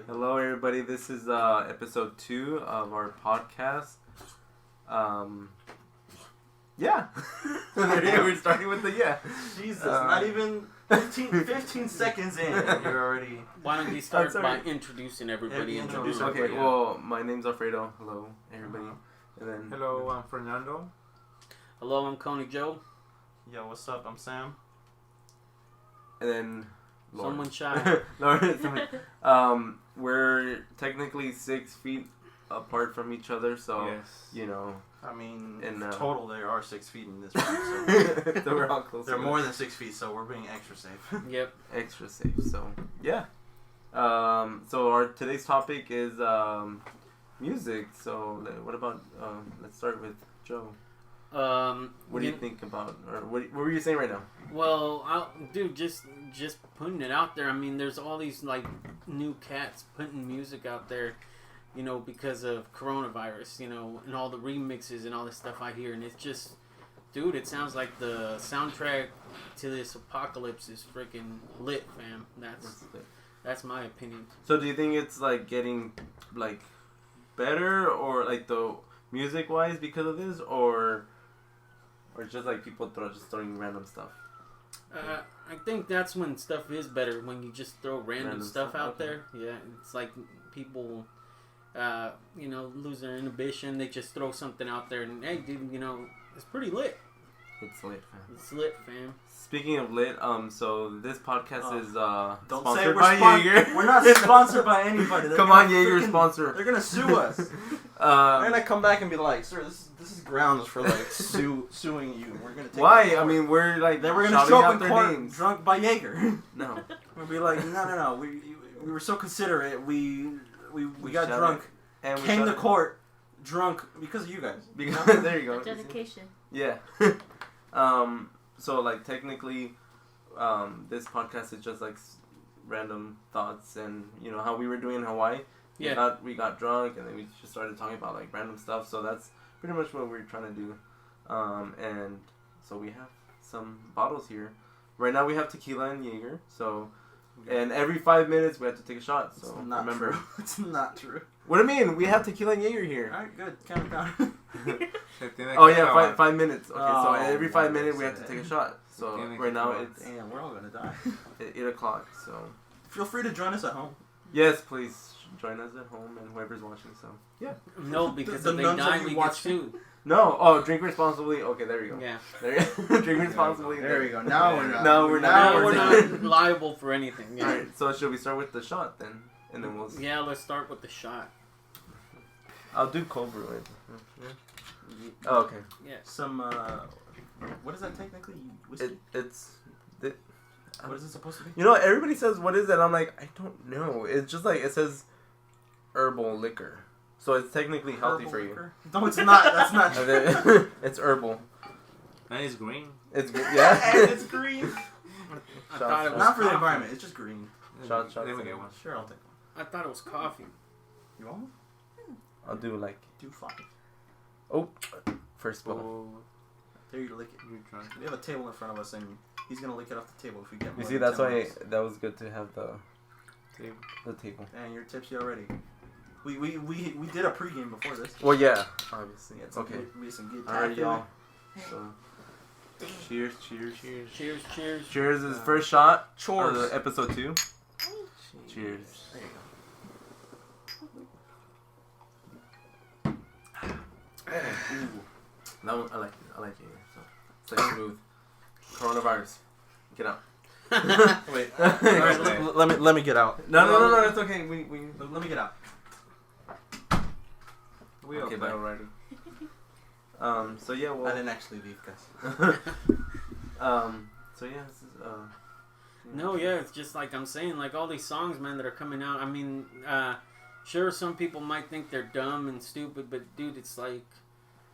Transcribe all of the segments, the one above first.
Hello, everybody. This is episode 2 of our podcast. Yeah. We're starting with the yeah. Jesus, not even 15 seconds in, and you're already... Why don't you start by introducing everybody? Okay, well, my name's Alfredo. Hello, everybody. And then hello, I'm Fernando. Hello, I'm Coney Joe. Yo, what's up? I'm Sam. And then Lauren. Someone shy. Lauren, we're technically 6 feet apart from each other, so Yes. you know. I mean, in total there are 6 feet in this room, so we're all close. They're more than 6 feet, so we're being extra safe. Yep. Extra safe. So yeah. So our today's topic is music. So what about let's start with Joe. What do you think about, or what were you saying right now? Well, dude, just putting it out there. I mean, there's all these like new cats putting music out there, you know, because of coronavirus, you know, and all the remixes and all this stuff I hear, and it's just, dude, it sounds like the soundtrack to this apocalypse is freaking lit, fam. That's my opinion. So do you think it's like getting like better, or like the music wise because of this, or just like people just throwing random stuff? I think that's when stuff is better, when you just throw random stuff out there. Yeah, it's like people, you know, lose their inhibition. They just throw something out there, and hey, dude, you know, it's pretty lit. It's lit, fam. It's lit, fam. Speaking of lit, so this podcast is don't sponsored say by Jaeger. We're not sponsored by anybody. Come on, Jaeger sponsor. They're gonna sue us. They're gonna come back and be like, "Sir, this is grounds for like suing you. We're gonna take." Why? I mean, we're like then we're gonna show up in court names. drunk by Jaeger. No, we'll be like, no. We were so considerate. We got drunk and we came to court drunk because of you guys. Because there you go. Dedication. Yeah. So like technically, this podcast is just like random thoughts, and you know how we were doing in Hawaii. Yeah. We got drunk, and then we just started talking about like random stuff. So that's pretty much what we're trying to do. And so we have some bottles here. Right now we have tequila and Jaeger. So, and every 5 minutes we have to take a shot. So it's not remember, true. It's not true. What do you mean? We have tequila and Jaeger here. All right, good. Count it down. Oh yeah, 5 minutes. Okay, so every 5 minutes we have to take a shot. So right now it's damn, we're all gonna die. 8 o'clock. So feel free to join us at home. Yes, please join us at home and whoever's watching. So yeah. No, because if they die, we get sued. No. Oh, drink responsibly. Okay, there you go. Yeah. Drink responsibly. There we go. Now we're not. No, we're Now we're not liable for anything. Yeah. All right. So should we start with the shot then, and then we'll. Yeah, let's start with the shot. I'll do cold brew it. Oh, okay. Yeah. Some what is that technically? Whiskey? What is it supposed to be? You know, everybody says what is it? I'm like, I don't know. It's just like it says herbal liquor, so it's technically healthy for you. No, it's not. That's not true. It's herbal. And it's green. It's yeah. And it's green. I thought it was not for the coffee. environment. It's just green. Shot. Let me get one. Sure, I'll take one. I thought it was coffee. You want one? I'll do like. Do 5. Oh, first spill. Oh, There you lick it. you try. We have a table in front of us, and he's gonna lick it off the table if we get more. You see, than that's 10 why minutes. that was good to have the Table. table. And you're tipsy already. We did a pregame before this. Well, yeah, obviously. We had some Okay. good, we had some good All right, time. y'all. So, cheers. Cheers. Cheers is first shot. Chores. Of episode 2. Cheers. There you go. Ooh. That one, I like it. So, it's like smooth. Coronavirus. Get out. Wait. Let me get out. No, it's okay. We Let me get out. okay, bye already. So yeah, well. I didn't actually leave, guys. So yeah, this is No, yeah, it's just like I'm saying, like all these songs, man, that are coming out. I mean, sure, some people might think they're dumb and stupid, but dude, it's like,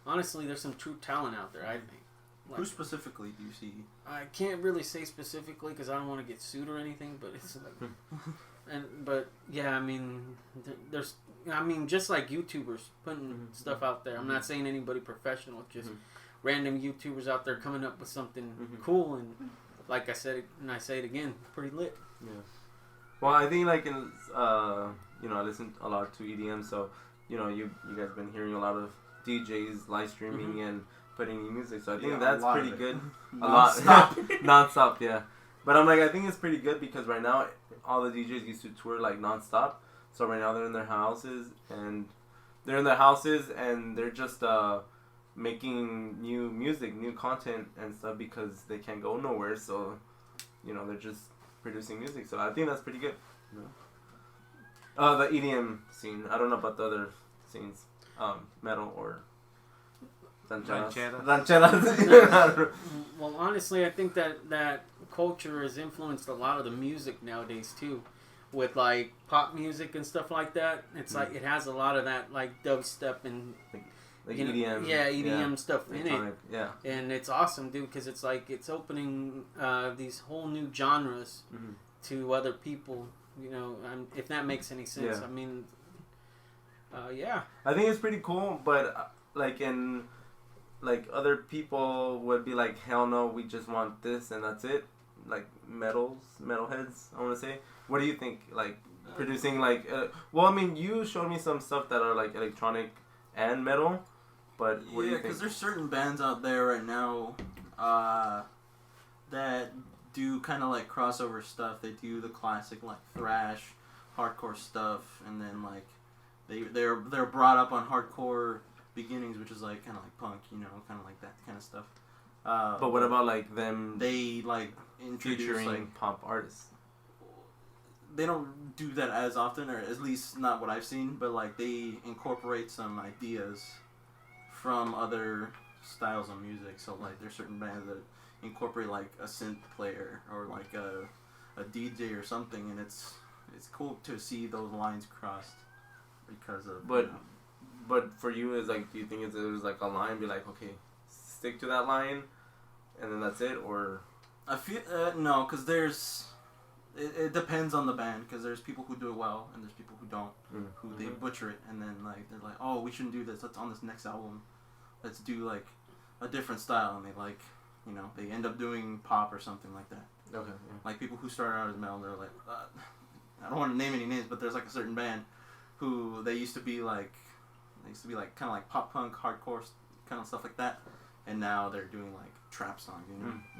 honestly, there's some true talent out there, I think. Like, Who specifically do you see? I can't really say specifically because I don't want to get sued or anything, but it's like, but yeah, I mean, there's, I mean, just like YouTubers putting stuff out there. I'm not saying anybody professional, just random YouTubers out there coming up with something cool, and like I said, and I say it again, pretty lit. Yeah. Well, I think like in I listen a lot to EDM, so you guys been hearing a lot of DJs live streaming and putting new music, so I think that's pretty good. Non-stop, yeah. But I'm like, I think it's pretty good because right now all the DJs used to tour like non-stop, so right now they're in their houses and they're just making new music, new content and stuff because they can't go nowhere, so they're just producing music. So I think that's pretty good. The EDM scene. I don't know about the other scenes, metal or rancheras. Well, honestly, I think that culture has influenced a lot of the music nowadays too, with like pop music and stuff like that. It's like it has a lot of that like dubstep and like EDM. EDM stuff in it. Yeah. And it's awesome, dude, because it's like it's opening these whole new genres to other people. If that makes any sense. Yeah. I mean, yeah. I think it's pretty cool, but other people would be like, hell no, we just want this and that's it. Like metalheads, I want to say. What do you think? Like producing like, you showed me some stuff that are like electronic and metal, but what do you think? Because there's certain bands out there right now that do kind of like crossover stuff. They do the classic like thrash, hardcore stuff, and then like they're brought up on hardcore beginnings, which is like kind of like punk, kind of like that kind of stuff. But what about like them? They like introduce like pop artists. They don't do that as often, or at least not what I've seen. But like they incorporate some ideas from other styles of music. So like there's certain bands that incorporate like a synth player or like a DJ or something, and it's cool to see those lines crossed because of. But for you, is like, do you think there's like a line? Be like, okay, stick to that line, and then that's it, or? I feel no, because there's. It depends on the band, because there's people who do it well and there's people who don't, who they butcher it, and then like they're like, oh, we shouldn't do this. Let's on this next album, let's do like a different style, and they like, they end up doing pop or something like that. Okay. Yeah. Like people who started out as metal, they're like, I don't want to name any names, but there's like a certain band who they used to be like kind of like pop punk, hardcore kind of stuff like that, and now they're doing like trap songs,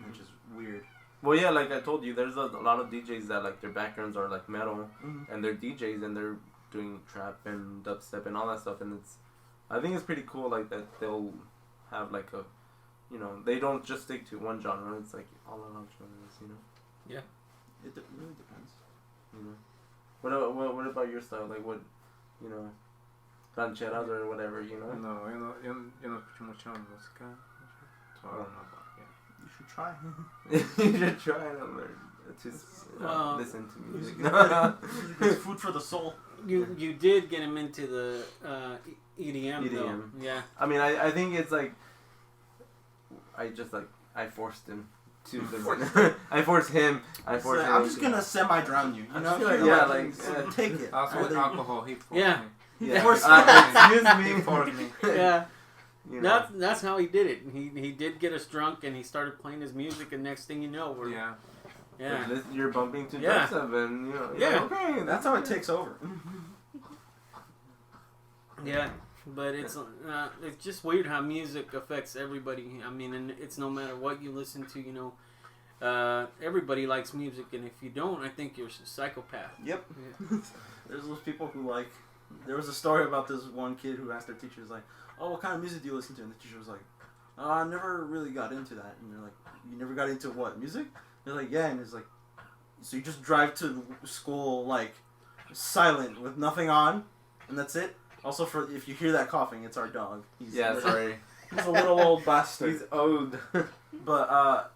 which is weird. Well, yeah, like I told you, there's a lot of DJs that like their backgrounds are like metal, and they're DJs and they're doing trap and dubstep and all that stuff, and I think it's pretty cool like that they'll have like a, they don't just stick to one genre. It's like all around genres, Yeah, it really depends. What about your style? Like what, rancheras or whatever, No, yo no escucho mucho música, so I don't know about it. You should try. You should try and learn to listen to music. It's food for the soul. You did get him into the EDM though. Yeah. I mean, I think it's like I forced him to listen. I forced him. I'm just gonna semi-drown you. Take it. Also with alcohol, he forced me. Yeah. Excuse me. He forced me. Yeah. That's how he did it. He did get us drunk, and he started playing his music, and next thing you know, you're bumping to dubstep, and okay, that's how it takes over. Yeah, but it's just weird how music affects everybody. I mean, and it's no matter what you listen to, everybody likes music, and if you don't, I think you're a psychopath. Yep. Yeah. There's those people who like. There was a story about this one kid who asked their teacher, like, "Oh, what kind of music do you listen to?" And the teacher was like, "Oh, I never really got into that." And they're like, "You never got into what, music?" They're like, "Yeah." And it's like, "So you just drive to school like silent with nothing on, and that's it?" Also, for if you hear that coughing, it's our dog. Sorry. He's a little old bastard. He's old. But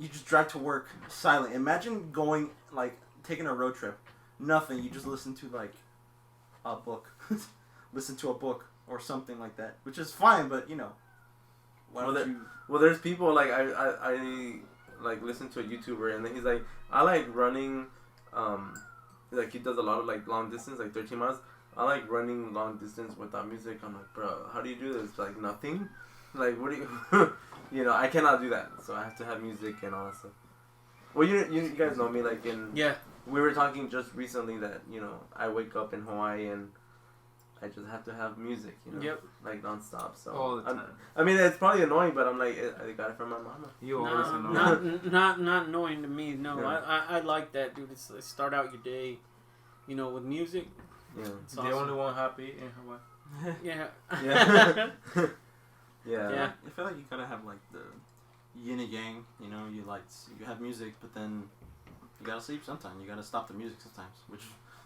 you just drive to work silent. Imagine going taking a road trip, nothing. You just listen to a book, listen to a book or something like that, which is fine. But well, there's people like I like listen to a YouTuber, and then he's like, I like running, like he does a lot of like long distance, like 13 miles. I like running long distance without music. I'm like, bro, how do you do this? Like nothing. Like what do you? I cannot do that. So I have to have music and all that stuff. Well, you guys know me, like in we were talking just recently that, I wake up in Hawaii and I just have to have music, Yep. like nonstop. So All the time. I mean, it's probably annoying, but I'm like, I got it from my mama. You always No, know. not annoying to me. No, Yeah. I like that, dude. It's start out your day, with music. Yeah. It's The awesome. only one happy in Hawaii. Yeah. Yeah. Yeah. Yeah. I feel like you gotta have like the yin and yang. You have music, but then you gotta sleep sometime. You gotta stop the music sometimes, which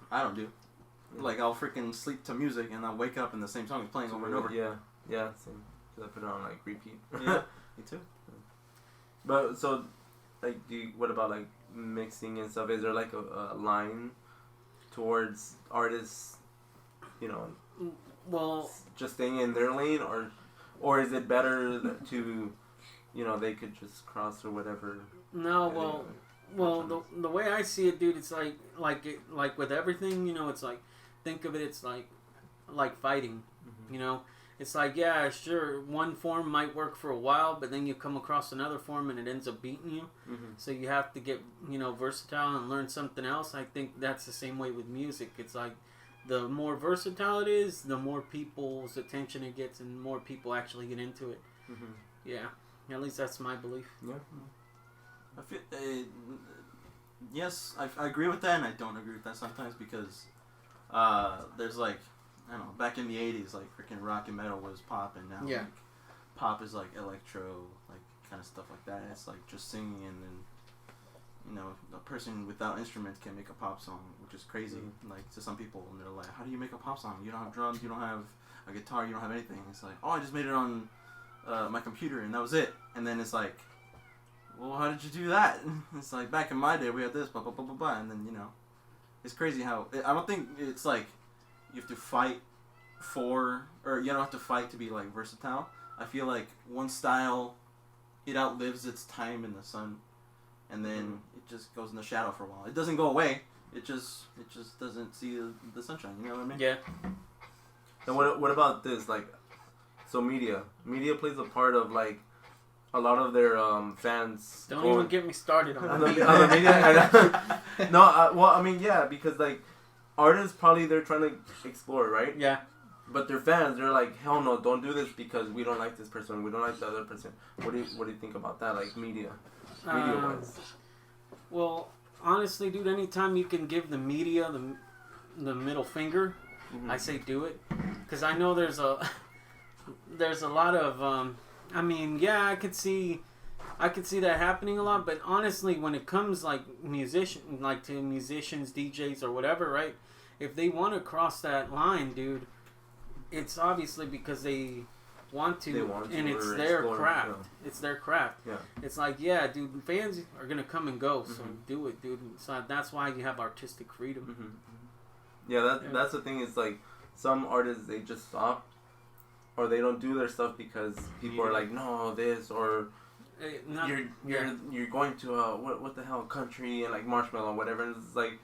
I don't do. Like I'll freaking sleep to music and I'll wake up and the same song is playing over and over. Yeah. Yeah. Same. Cause I put it on like repeat. Yeah, me too. But so, like, what about like mixing and stuff? Is there like a line towards artists, Well, just staying in their lane, or is it better to, they could just cross or whatever? no. Well, the way I see it, dude, it's like with everything, it's like, think of it, it's like fighting, It's like, yeah, sure, one form might work for a while, but then you come across another form and it ends up beating you. Mm-hmm. So you have to get, versatile and learn something else. I think that's the same way with music. It's like, the more versatile it is, the more people's attention it gets and more people actually get into it. Mm-hmm. Yeah. At least that's my belief. Yeah. I feel, yes, I agree with that, and I don't agree with that sometimes because there's like, I don't know, back in the 80s, like freaking rock and metal was pop, and now like, pop is like electro, like kind of stuff like that. And it's like just singing, and then a person without instruments can make a pop song, which is crazy. Mm-hmm. Like to some people, and they're like, "How do you make a pop song? You don't have drums, you don't have a guitar, you don't have anything." It's like, "Oh, I just made it on my computer, and that was it." And then it's like, well, how did you do that? It's like, back in my day, we had this, blah, blah, blah, blah, blah. And then, it's crazy how, I don't think it's like, you have to fight or you don't have to fight to be, like, versatile. I feel like one style, it outlives its time in the sun, and then it just goes in the shadow for a while. It doesn't go away. It just doesn't see the sunshine, you know what I mean? Yeah. And what about this? Like, so media plays a part of, like, a lot of their fans. Don't even get me started on the that. media. No, well, I mean, yeah, because like artists probably they're trying to explore, right? Yeah. But their fans, they're like, hell no, don't do this because we don't like this person, we don't like the other person. What do you think about that? Like media wise. Well, honestly, dude, anytime you can give the media the middle finger, I say do it, because I know there's a lot of I mean, yeah, I could see that happening a lot, but honestly, when it comes to musicians, DJs or whatever, right? If they want to cross that line, dude, it's obviously because they want to, and it's their craft. Yeah. It's their craft. Yeah. It's like, yeah, dude, fans are gonna come and go, so do it, dude. So that's why you have artistic freedom. Mm-hmm. Yeah, that's the thing. Is like some artists they just stop. Or they don't do their stuff because people are like, no, this or you're going to what the hell country and like Marshmallow whatever. And it's like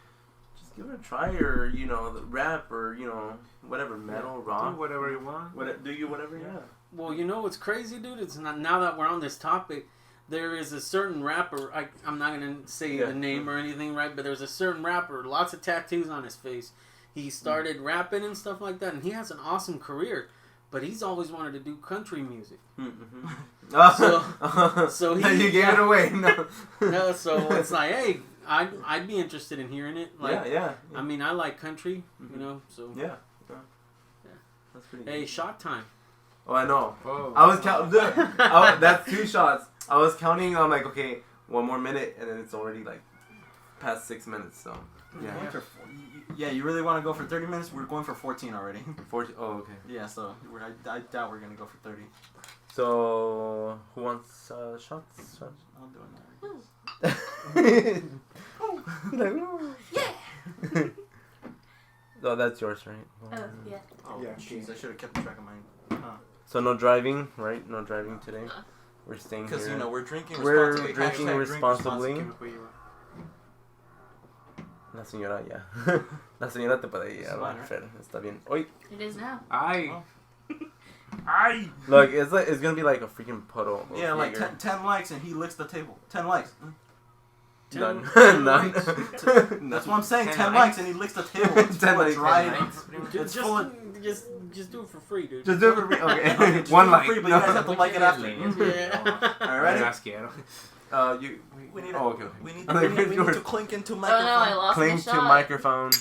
just give it a try or the rap or whatever metal rock. Do whatever you want. Whatever. Yeah. Well, what's crazy, dude? It's not, now that we're on this topic, there is a certain rapper. I'm not gonna say the name or anything, right? But there's a certain rapper, lots of tattoos on his face. He started rapping and stuff like that, and he has an awesome career. But he's always wanted to do country music. So he you gave it away. No. So it's like, hey, I'd be interested in hearing it. Like, yeah. I mean, I like country, So yeah. That's pretty good. Hey, shot time. Oh, I know. Oh, I was counting. That's 2 shots. I was counting. I'm like, okay, 1 more minute, and then it's already like past 6 minutes. So yeah. You really want to go for 30 minutes? We're going for 14 already. 40. Oh, okay. Yeah. So I doubt we're gonna go for 30. So who wants shots? I'll do it now. Yeah. Oh, that's yours, right? Oh, yeah. Oh, Yeah, jeez, I should have kept track of mine. So no driving, right? No driving today. We're staying here. Because we're drinking We're responsibly. drinking Hashtag responsibly. drink La señora, ya. La señora te puede llevar, Fer. Está bien. Oi. It is now. Ay. Oh. Ay. Look, it's gonna be like a freaking puddle. Yeah, like 10 likes and he licks the table. 10 likes. None. 10 None. likes. That's what I'm saying. 10 10 likes. likes and he licks the table. It's 10 full of likes. dried. 10 likes. It's full of. Just do it for free, dude. Just do it for me. Okay. Okay, just One do it for like. free, but you guys have to What like you it guys after. like? Yeah. All right. Asquiero. You. We need. Oh, okay. We need. Okay, We need yours. to clink into Oh no, I microphone. lost Cling my to shot. microphone.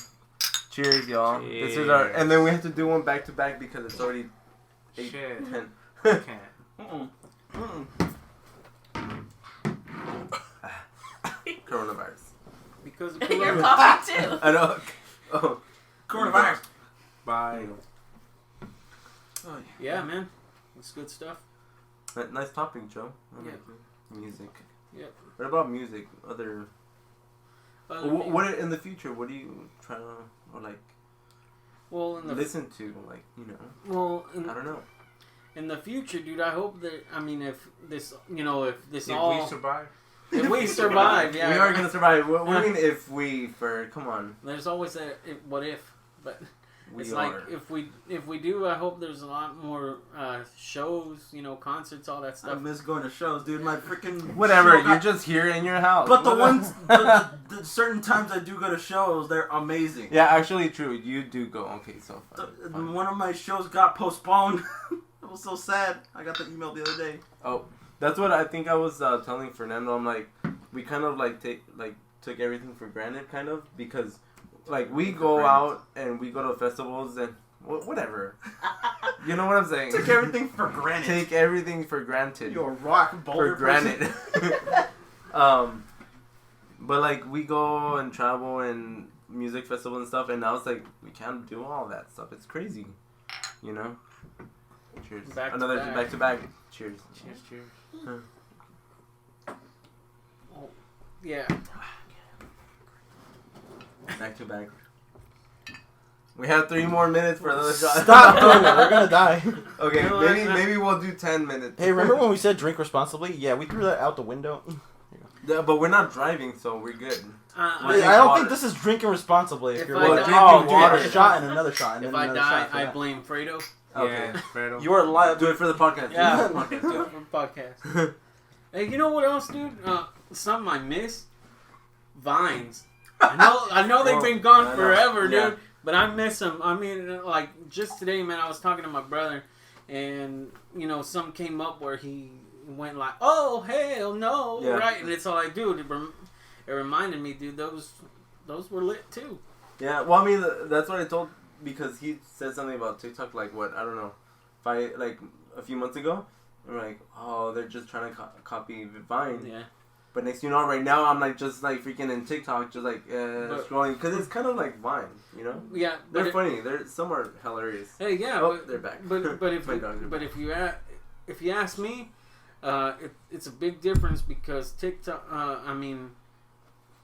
Cheers, y'all. This is our, Cheers. and then we have to do one back to back because it's already 8, Shit. 10. Can't. Mm-mm. Mm-mm. Coronavirus. Because of You're Corona. coughing too. I know. Oh. Coronavirus. Bye. Oh, Yeah, man. It's good stuff. Nice topic, Joe. I Yeah. like it. Music. Yep. What about music? Other. What in the future? What do you try to or like Well, in the listen to? Like I don't know. in the future, dude, I hope that if this, if this If all, we survive. if we survive, yeah, We are gonna survive. What do you mean if we? Come on. There's always that what if, but We it's are. like if we do, I hope there's a lot more shows, concerts, all that I stuff. miss going to shows, dude. My freaking Whatever. show You're got- just here in your house. But the What- ones, the certain times I do go to shows, they're amazing. Yeah, actually, true. You do go. Okay, so The- fine. One of my shows got postponed. It was so sad. I got the email the other day. That's what I think I was telling Fernando. I'm like, we kind of took everything for granted, kind of, because like we go out and we go to festivals and whatever. You know what I'm saying? Took everything for granted. Take everything for granted. You're a rock boulder For granted. But like we go and travel and music festival and stuff, and now it's like we can't do all that stuff. It's crazy, Cheers. Back to Another back. back to back. Cheers. Cheers. Oh, yeah. Back to back. We have 3 more minutes for another shot. Stop doing it. We're gonna die. Okay, You know what? maybe we'll do 10 minutes. Hey, remember when we said drink responsibly? Yeah, we threw that out the window. Yeah, but we're not driving, so we're good. I- Drink I don't water. think this is drinking responsibly. If If you're I like, die- oh, Drinking dude, water. a shot and another shot, and if then I another die, shot for I that. blame Fredo. Okay. Yeah, Fredo. You are live. Do it for the podcast. Yeah, Do it for the do it for the podcast. Hey, you know what else, dude? Something I miss? Vines. I know they've been gone I know. forever, Yeah. dude. But I miss them. I mean, like just today, man. I was talking to my brother, and something came up where he went like, "Oh hell no!" Yeah. Right? And it's all like, dude, it reminded me, dude. Those were lit too. Yeah, well, I mean, that's what I told, because he said something about TikTok, like, I don't know, a few months ago, and we're like, oh, they're just trying to copy Vine, Yeah. but next you know, right now, I'm, just, freaking in TikTok, just, scrolling, because it's kind of like Vine, Yeah. They're but funny, some are hilarious. Hey, yeah. Oh, but, they're back. But if My dogs are back. if you ask me, it's a big difference because TikTok.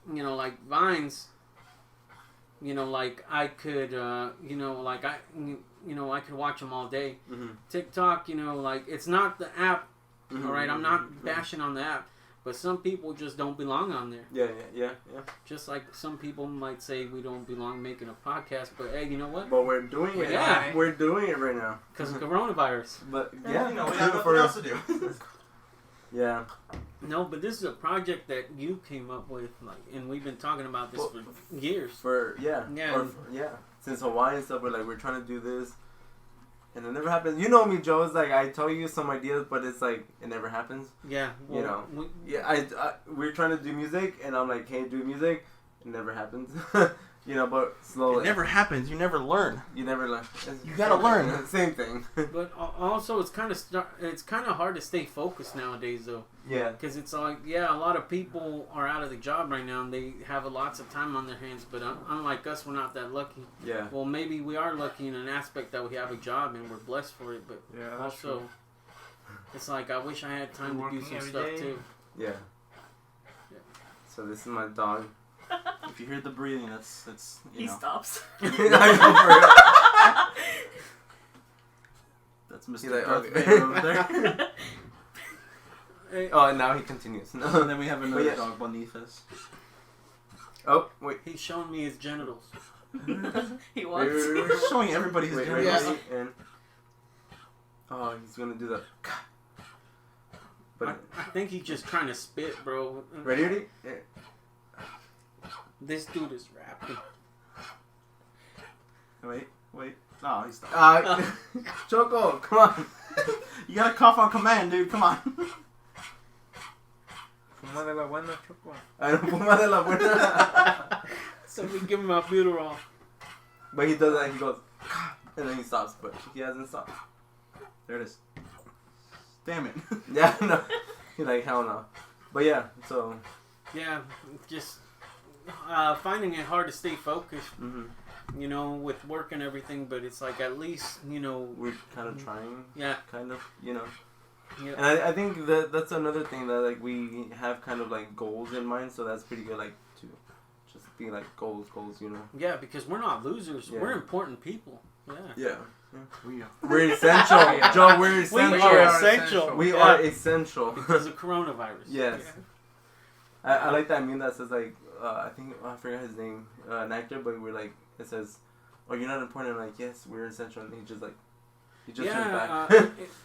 Like Vines. I could. I could watch them all day. Mm-hmm. TikTok. It's not the app. All right, I'm not bashing on the app, but some people just don't belong on there. Yeah. Just like some people might say we don't belong making a podcast, but hey, you know what? But we're doing it. Yeah. We're doing it right now. Because of coronavirus. But, yeah. You know, we do have it nothing for- else to do. Yeah. No, but this is a project that you came up with, and we've been talking about this for years. Yeah. Yeah. Since Hawaii and stuff, we're trying to do this, and it never happens. You know me, Joe. It's like I tell you some ideas, but it's like it never happens. Yeah, well, Yeah, we're trying to do music, and I'm like, hey, do music. It never happens. But slowly. It never happens. You never learn. You never learn. You gotta learn. Same thing. but also it's kind of hard to stay focused nowadays, though. Yeah. Because it's like, a lot of people are out of the job right now, and they have lots of time on their hands. But unlike us, we're not that lucky. Yeah. Well, maybe we are lucky in an aspect that we have a job and we're blessed for it. But Yeah, that's also, true. it's like I wish I had time to do Working some every stuff day. too. Yeah. Yeah. So this is my dog. If you hear the breathing, that's He stops. That's Mr. He's like, Darth okay. Vader over there. Hey, Oh, and now he continues. And then we have another yeah. dog beneath us. Oh, wait. he's showing me his genitals. He Wait, wants. wait, wait, We're showing everybody his wait, genitals. wait, and oh, he's gonna do the. But I think he's just trying to spit, bro. ready? Yeah. This dude is rapping. Wait. No, he's not. Choco, come on. You gotta cough on command, dude. Come on. Fuma de la buena, Choco. Puma de la buena. Somebody give him a Albuterol. But he does that, he goes, and then he stops, but he hasn't stopped. There it is. Damn it. Yeah, no. He's like, hell no. But yeah, so. Yeah, just finding it hard to stay focused, you know, with work and everything, but it's like at least, you know. We're kind of trying. Yeah. Kind of, you know. Yeah. And I think that's another thing that, like, we have kind of, like, goals in mind, so that's pretty good, like, to just be, like, goals, you know. Yeah, because we're not losers. Yeah. We're important people. Yeah. Yeah. We are. We're essential. Joe, we're essential. We are essential. We Yeah. are essential. Because of coronavirus. Yes. Yeah. I like that meme that says, like, I think, I forgot his name, an actor, but we're like, it says, oh, you're not important. I'm like, yes, we're essential. And he just turned back.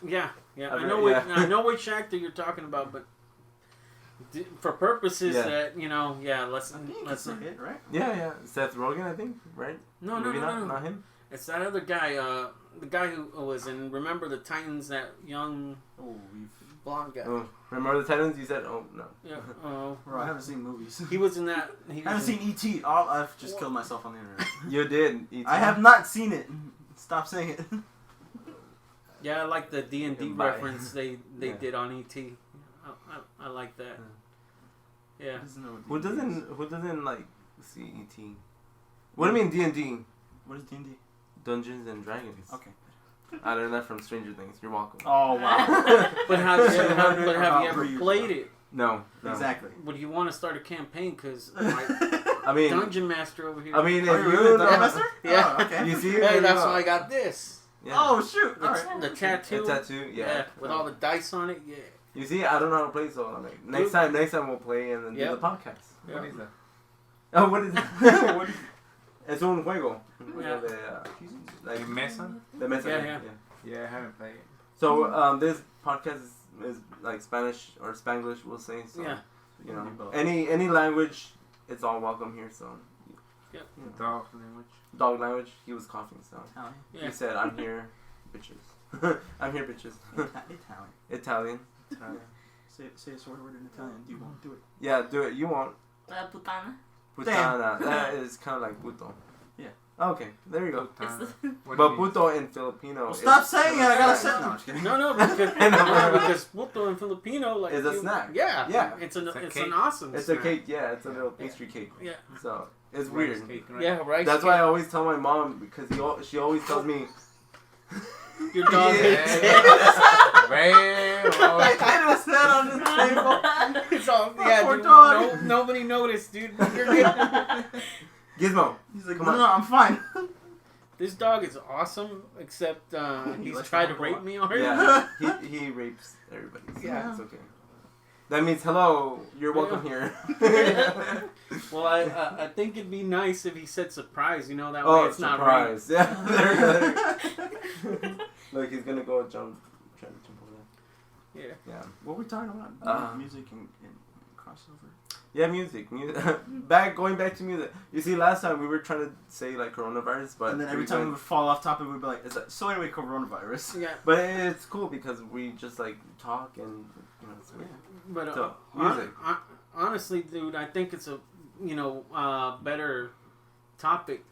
Yeah. Yeah. I know which actor you're talking about, but for purposes Yeah. that, you know, let's That's it, right? Yeah. Seth Rogen, I think, right? No, Maybe no. not him. It's that other guy, the guy who was in Remember the Titans, that young Oh, blonde guy. Oh, remember the Titans? You said, oh, no. Yeah. Oh. bro, I haven't seen movies. He was in that. I haven't seen E.T. I've just killed myself on the internet. You did. E.T. I have not seen it. Stop saying it. Yeah, I like the D&D Bye. reference they Yeah. did on E.T. I like that. Yeah. Who doesn't like see E.T.? What do you mean D&D? What is D&D? Dungeons and Dragons. Okay. I learned that from Stranger Things. You're welcome. Oh wow. But have you About ever 3 years played ago. it? No. Exactly. Would you want to start a campaign? Because I mean, Dungeon Master over here. if you really know, Dungeon Master? Yeah. Oh, okay. you see, Hey, there you that's go. why I got this. Yeah. Oh shoot! The, All right. the tattoo. A tattoo, yeah. With all the dice on it. Yeah. You see, I don't know how to play, so I'm like, next time we'll play and then do Yep. the podcast. Yeah. What is that? Oh, what is it? What is it? Es un juego. Un juego Yeah. de, like, Mesa? the mesa. Yeah. Yeah, I haven't played it. So, this podcast is like Spanish or Spanglish, we'll say. So, Yeah. you know, Both. any language, it's all welcome here. So, Yep. you know. Dog language. Dog language. He was coughing, so Italian. Yeah. he said, "I'm here, bitches. I'm here, bitches." Italian. Italian. Say a swear word in Italian. Do you want to do it? Yeah, do it. You won't. Putana. Putana. That is kind of like puto. Yeah. Okay, there you go. It's the, What But do you mean? puto in Filipino. Well, is stop saying it. I gotta say snack. it. No, I'm just kidding. No, because puto in Filipino, like, It's a snack. Yeah. Yeah. It's It's a an cake. awesome. It's snack. a cake. Yeah, it's a little pastry cake. Yeah. So it's Rice weird. cake, right? Yeah, rice. That's why I cake. always tell my mom because she always tells me. Your dog Yeah. hates it. Well, I just said on this table. It's all Poor dude, dog. nobody noticed, dude. You're good. Gizmo. He's like, Come no, on. no, I'm fine. This dog is awesome, except he's likes tried to to walk a rape lot. me already. Yeah, he rapes everybody. So Yeah. it's okay. That means hello. You're welcome here. Well, I think it'd be nice if he said surprise. You know, that Oh, way it's not rape. surprise! Yeah, there you go. Look, he's gonna go try to jump over Yeah. there. Yeah. What were we talking about? Music and crossover. Yeah, music. Going back to music. You see, last time we were trying to say like coronavirus, but And then every time we would fall off topic, we'd be like, so anyway, coronavirus. Yeah. But it's cool because we just like talk and you know it's weird. But So, music. honestly, dude, I think it's a better topic,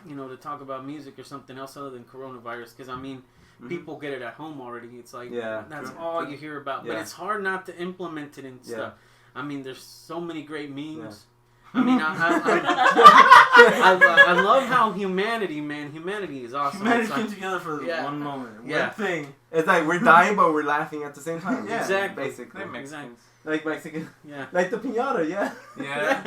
to talk about music or something else other than coronavirus. Because I mean, people get it at home already. It's like that's true, all true. you hear about. Yeah. But it's hard not to implement it and Yeah. stuff. I mean, there's so many great memes. Yeah. I mean, I love how humanity is awesome. Humanity It's like- came together for Yeah. one moment. Yeah. One thing. It's like we're dying, but we're laughing at the same time. Yeah. Exactly. Basically, They're Mexicans. like Mexican, yeah. like the piñata. Yeah. Yeah.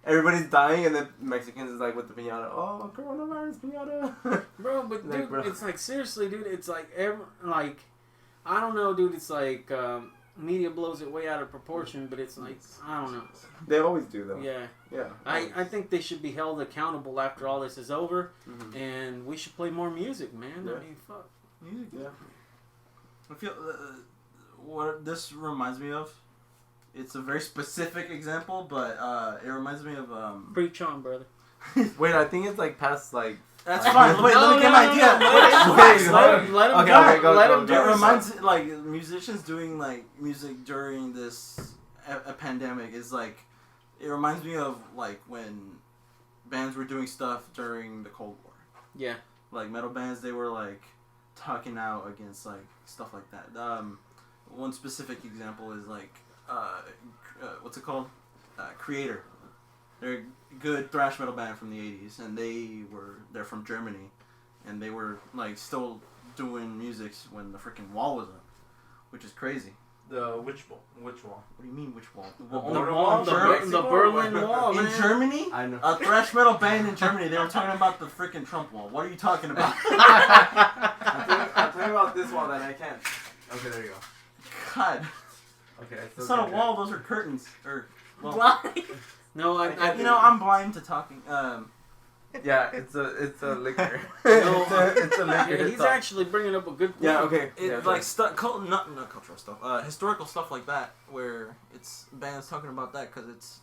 Everybody's dying, and then Mexicans is like with the piñata. Oh, coronavirus piñata. Bro, but Like, dude, bro. it's like seriously, dude. It's like I don't know, dude. It's like media blows it way out of proportion, but it's like I don't know. They always do though. Yeah, Yeah. I think they should be held accountable after all this is over, Mhm. and we should play more music, man. Yeah. I mean, fuck. Music. Yeah. I feel what this reminds me of it's a very specific example, but it reminds me of Preach on, brother. Wait, I think it's like past like. That's fine. Wait, let me get my idea. Let him Okay, go. okay, go, Let go, him go. do It it. reminds like musicians doing like music during this a pandemic is like it reminds me of like when bands were doing stuff during the Cold War. Yeah. Like metal bands, they were like talking out against like stuff like that. One specific example is like what's it called? Creator. They're a good thrash metal band from the 80s, and they're from Germany, and they were like still doing music when the freaking wall was up, which is crazy. Which wall? What do you mean, which wall? The wall, the Berlin Wall, In man. Germany? I know. A thrash metal band in Germany. They were talking about the freaking Trump wall. What are you talking about? I'm talking about this wall that I can't. Okay, there you go. God, Okay, it's not a wall. Those are curtains. Or well, Blind. No, I'm blind to talking. Yeah, it's a liquor. No. it's a liquor. He's actually bringing up a good point. Yeah. Okay. It yeah, like not cultural stuff, historical stuff like that, where it's bands talking about that because it's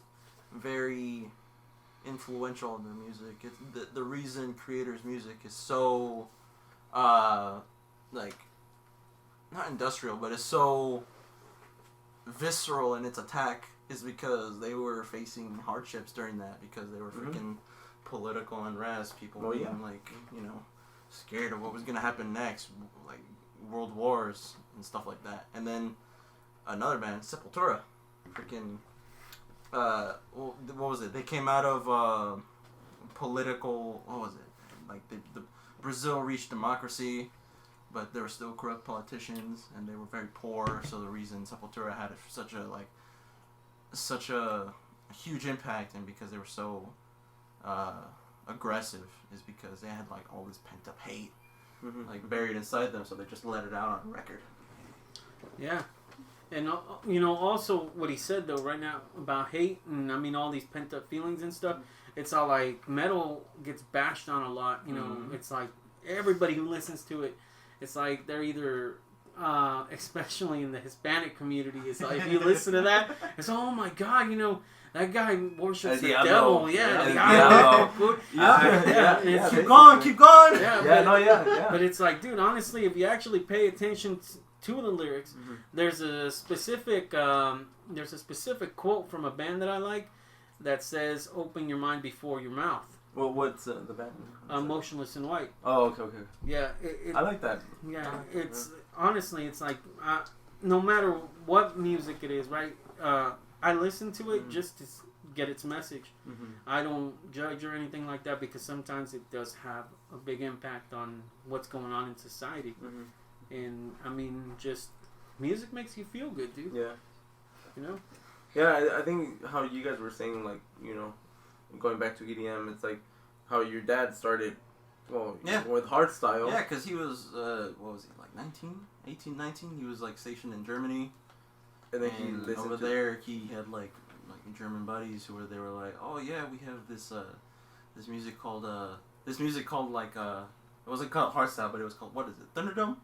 very influential in their music. It's the reason creators' music is so, like, not industrial, but it's so visceral in its attack is because they were facing hardships during that because they were freaking political unrest, people being like, scared of what was gonna happen next, like world wars and stuff like that. And then another band, Sepultura, freaking, what was it? They came out of political. What was it? Like the Brazil reached democracy, but there were still corrupt politicians, and they were very poor. So the reason Sepultura had such a huge impact, and because they were so aggressive, is because they had like all this pent up hate, like buried inside them. So they just let it out on record. Yeah. And, also what he said, though, right now about hate and, all these pent-up feelings and stuff, it's all like metal gets bashed on a lot, It's like everybody who listens to it, it's like they're either, especially in the Hispanic community, it's like if you listen to that, it's oh my God, that guy worships the devil. Yeah, the diablo. Yeah. Keep going. Yeah, but it's like, dude, honestly, if you actually pay attention to the lyrics, there's a specific quote from a band that I like that says, "Open your mind before your mouth." Well, what's the band? Motionless in White. Oh, okay. Yeah, I like that. Yeah, it's honestly, it's like no matter what music it is, right? I listen to it just to get its message. I don't judge or anything like that because sometimes it does have a big impact on what's going on in society. And just music makes you feel good, dude. Yeah. Yeah, I think how you guys were saying, like, going back to EDM, it's like how your dad started, with hardstyle. Yeah, because he was, what was he, like 18, 19? He was like stationed in Germany. And then he listened over there, he had like German buddies they were like, oh yeah, we have this music called like it wasn't called hardstyle, but it was called, what is it, Thunderdome?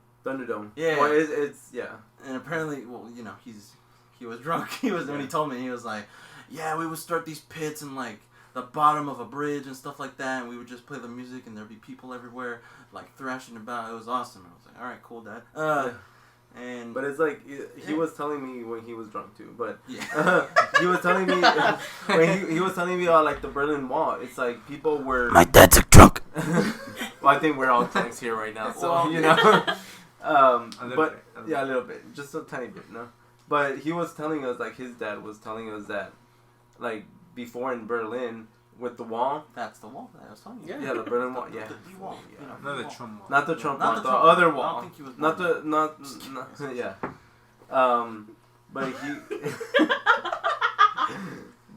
Yeah. Well, it's And apparently, he was drunk. When he told me, he was like, yeah, we would start these pits in like the bottom of a bridge and stuff like that, and we would just play the music, and there'd be people everywhere like thrashing about. It was awesome. And I was like, all right, cool, Dad. But it's like he was telling me when he was drunk too. But yeah. he was telling me when he was telling me about like the Berlin Wall. It's like people were. My dad's a drunk. Well, I think we're all drunks here right now, so but a little bit, just a tiny bit, no. But he was telling us, like his dad was telling us that, like before in Berlin with the wall. That's the wall that I was telling you. Yeah, the Berlin Wall. Yeah. The wall. Not the Trump wall. Not the Trump wall. Not The the Trump other wall. I wall. don't think he was Not born the yeah.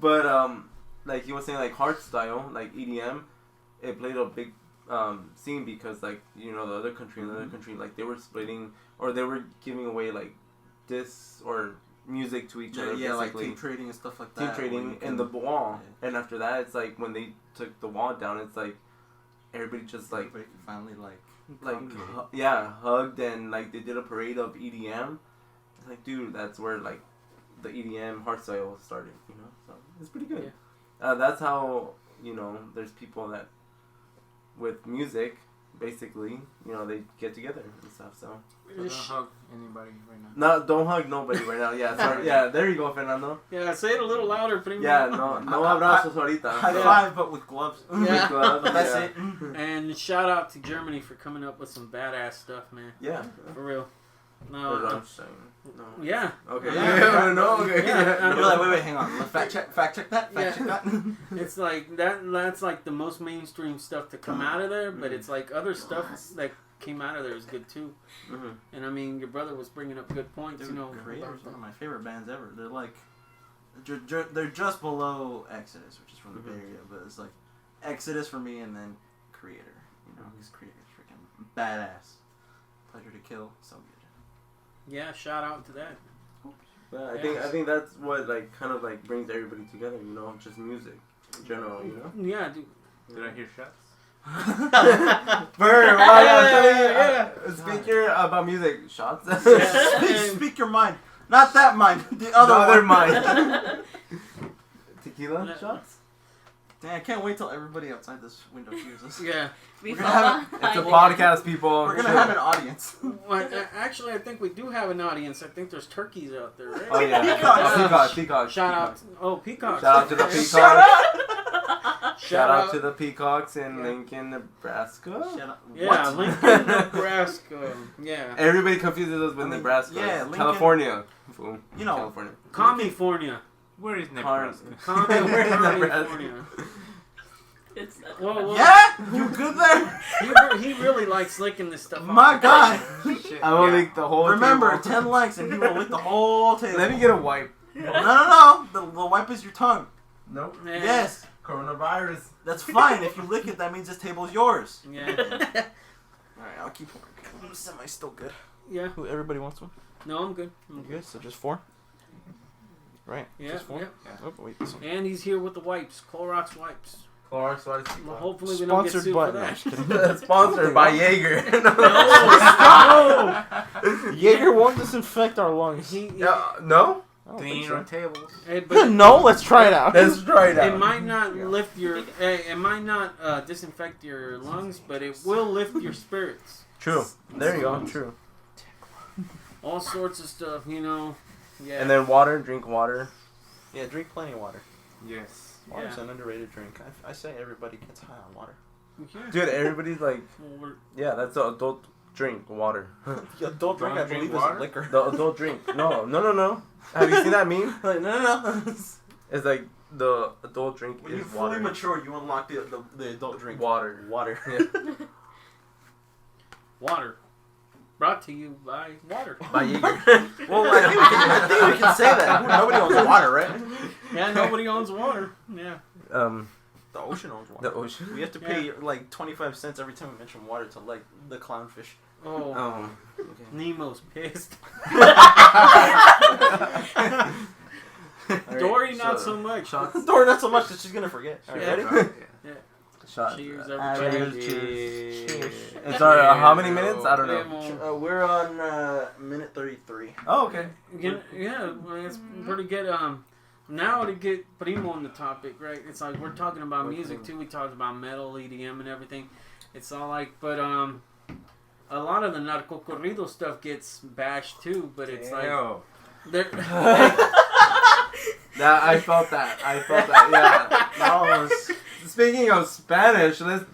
But like he was saying, like hardstyle, like EDM, it played a big scene because like the other country and the other country, like they were splitting or they were giving away like discs or music to each other. Yeah, like team trading and stuff like that. Team trading in the wall, and after that, it's like when they took the wall down, it's like everybody just like everybody finally hugged and like they did a parade of EDM. It's like, dude, that's where like the EDM hardstyle started. You know, so it's pretty good. That's how there's people that with music, basically, they get together and stuff. So Don't hug anybody right now. no, don't hug nobody right now. Yeah, sorry. Yeah, there you go, Fernando. Yeah, say it a little louder, primo. Yeah, no abrazos ahorita. High five, but with gloves. Yeah. But That's it. And shout out to Germany for coming up with some badass stuff, man. Yeah. For real. Or No. Rammstein. No. Yeah. Okay. Yeah. No. Okay. Yeah. You're like, wait, hang on. Let's fact check that. Fact check that. It's like that's like the most mainstream stuff to come out of there, but it's like other stuff that came out of there is good too. Mm-hmm. And I mean, your brother was bringing up good points, Dude, you know. Creator's one of my favorite bands ever. They're like, they're just below Exodus, which is from the Bay Area, but it's like Exodus for me, and then Creator. His Creator's freaking badass. Pleasure to Kill, so good. Yeah, shout out to that. But I think that's what like kind of like brings everybody together. Just music in general. Yeah, dude. Did I hear shots? Bird, Yeah. Speaker about music shots. Speak your mind. Not that mind. The other mind. Tequila shots. Dang, I can't wait till everybody outside this window hears us. Yeah. We're gonna have It's a podcast, people. We're gonna have an audience. Well, actually, I think we do have an audience. I think there's turkeys out there, right? Oh yeah. Peacocks. Peacock. Shout out. Oh, peacocks. Shout out to the peacocks. Shout out to the peacocks in Lincoln, Nebraska. Shut up. Yeah, What? Lincoln, Nebraska. Yeah. Everybody confuses us with Nebraska. yeah, Lincoln- California. Fool. You know, California. California. Where is Nebraska? California. It's Whoa. Yeah, you good there? He really likes licking this stuff off. My God. Shit, I will yeah. lick the whole Remember, table. 10 likes and he will lick the whole table. Let me get a wipe. No. The wipe is your tongue. Nope. Yeah. Yes. Coronavirus. That's fine. If you lick it, that means this table is yours. Yeah. Alright, I'll keep pouring. I'm semi still good. Yeah. Who? Everybody wants one? No, I'm good. I'm You good. good? So just 4? Right. Yeah. Just 4? Yeah. Oh, wait, this one. And he's here with the wipes. Clorox wipes. Clorox wipes. Well, hopefully we don't get Sponsored sued by. for No, that. just kidding. Sponsored by Jaeger. No. Jaeger won't disinfect our lungs. No? I don't Clean think your so. tables. But No, let's try it out. Let's try it it out. might not lift your. It might not disinfect your lungs, but it will lift your spirits. True. There you go. True. All sorts of stuff, Yeah. And then water. Drink water. Yeah, drink plenty of water. Yes. Water's Yeah. an underrated drink. I say everybody gets high on water. Yeah. Dude, everybody's like, Well, yeah, that's the adult drink, water. The adult drink, Don't I drink believe, water? is liquor. The adult drink. No. Have you seen that meme? Like, no. It's like the adult drink When you is fully water. mature, you unlock the adult drink. Water. Water. water. Brought to you by water. By Jaeger. Well, I think we can say that. Nobody owns water, right? Yeah, nobody owns water. Yeah. The ocean owns water. The ocean. We have to pay like 25 cents every time we mention water to like the clownfish. Oh, Okay. Nemo's pissed. Alright, Dory, not so much. Shots. Dory, not so much that she's gonna forget. All right, Yeah. ready? Shots. Cheers, Cheers. everybody. Cheers. It's our how many minutes? I don't know. Yeah, We're on minute 33. Oh, okay. well, it's pretty good. Now to get Primo on the topic, right? It's like we're talking about music too. We talked about metal, EDM, and everything. It's all like, but a lot of the narco corrido stuff gets bashed too. But it's like they're. That I felt that. Yeah. No, Speaking of Spanish, let's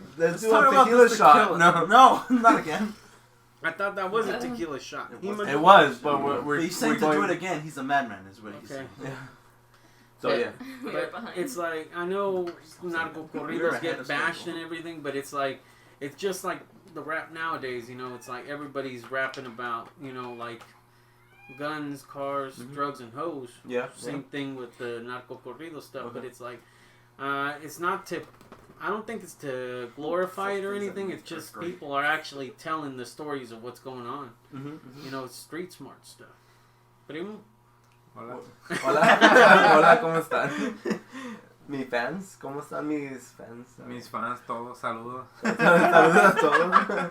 do talk a about tequila this shot. tequila. No, not again. I thought that was a tequila shot. it was, but we're He's saying we're to going. do it again. He's a madman, is what he's Okay. saying. Yeah. So yeah. We But were behind. it's like I know narco We were corridos ahead get of bashed schedule. and everything, but it's like it's just like the rap nowadays. It's like everybody's rapping about like guns, cars, drugs, and hoes. Yeah. Same thing with the narco corrido stuff, but Okay. it's like it's not to. I don't think it's to glorify it or anything. It's just people are actually telling the stories of what's going on. It's street smart stuff. Primo. Hola. Hola. Hola, ¿cómo están? Mis fans, ¿cómo están mis fans? Mis fans, todos, saludos. Saludos a todos.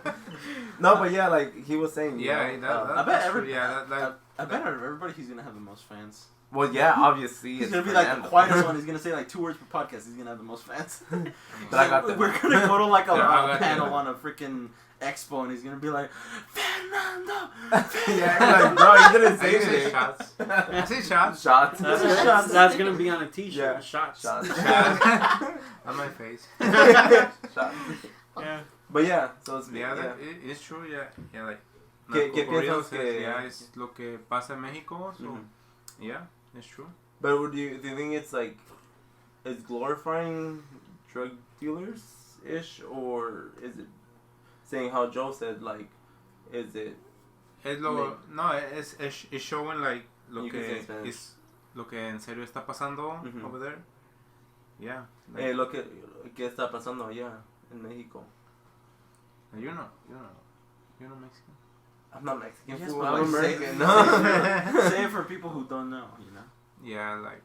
No, but yeah, like he was saying. Yeah, you know, that, I bet that's every- true. Yeah, that I bet out of everybody, he's gonna have the most fans. Well, yeah, obviously. He's it's gonna be like the Fernando. quietest one. He's gonna say like 2 words per podcast. He's gonna have the most fans. But I got them. We're gonna go to like a Yeah, panel them. on a freaking expo, and he's gonna be like, Fernando. Yeah, like, bro, you didn't I say say anything. shots. I say shots. Shots. That's gonna be on a T-shirt. Yeah. Shots. Shots. On my face. Shots. Yeah. But yeah, so it's Yeah, it's true. Yeah, like. ¿Qué narcocorridos piensas que- ya es lo que pasa en México. So, Mhm. yeah, it's true. But do you think it's like, is glorifying drug dealers ish, or is it saying how Joe said, like, is it? Es lo, no, es showing like lo You can say que in Spanish. es lo que en serio está pasando Mhm. over there. Yeah. Like, Lo que ¿qué está pasando allá en México? you know Mexican. I'm not Mexican. Yes, fool, but I'm like, American. Say it for people who don't know, you know. Yeah, like,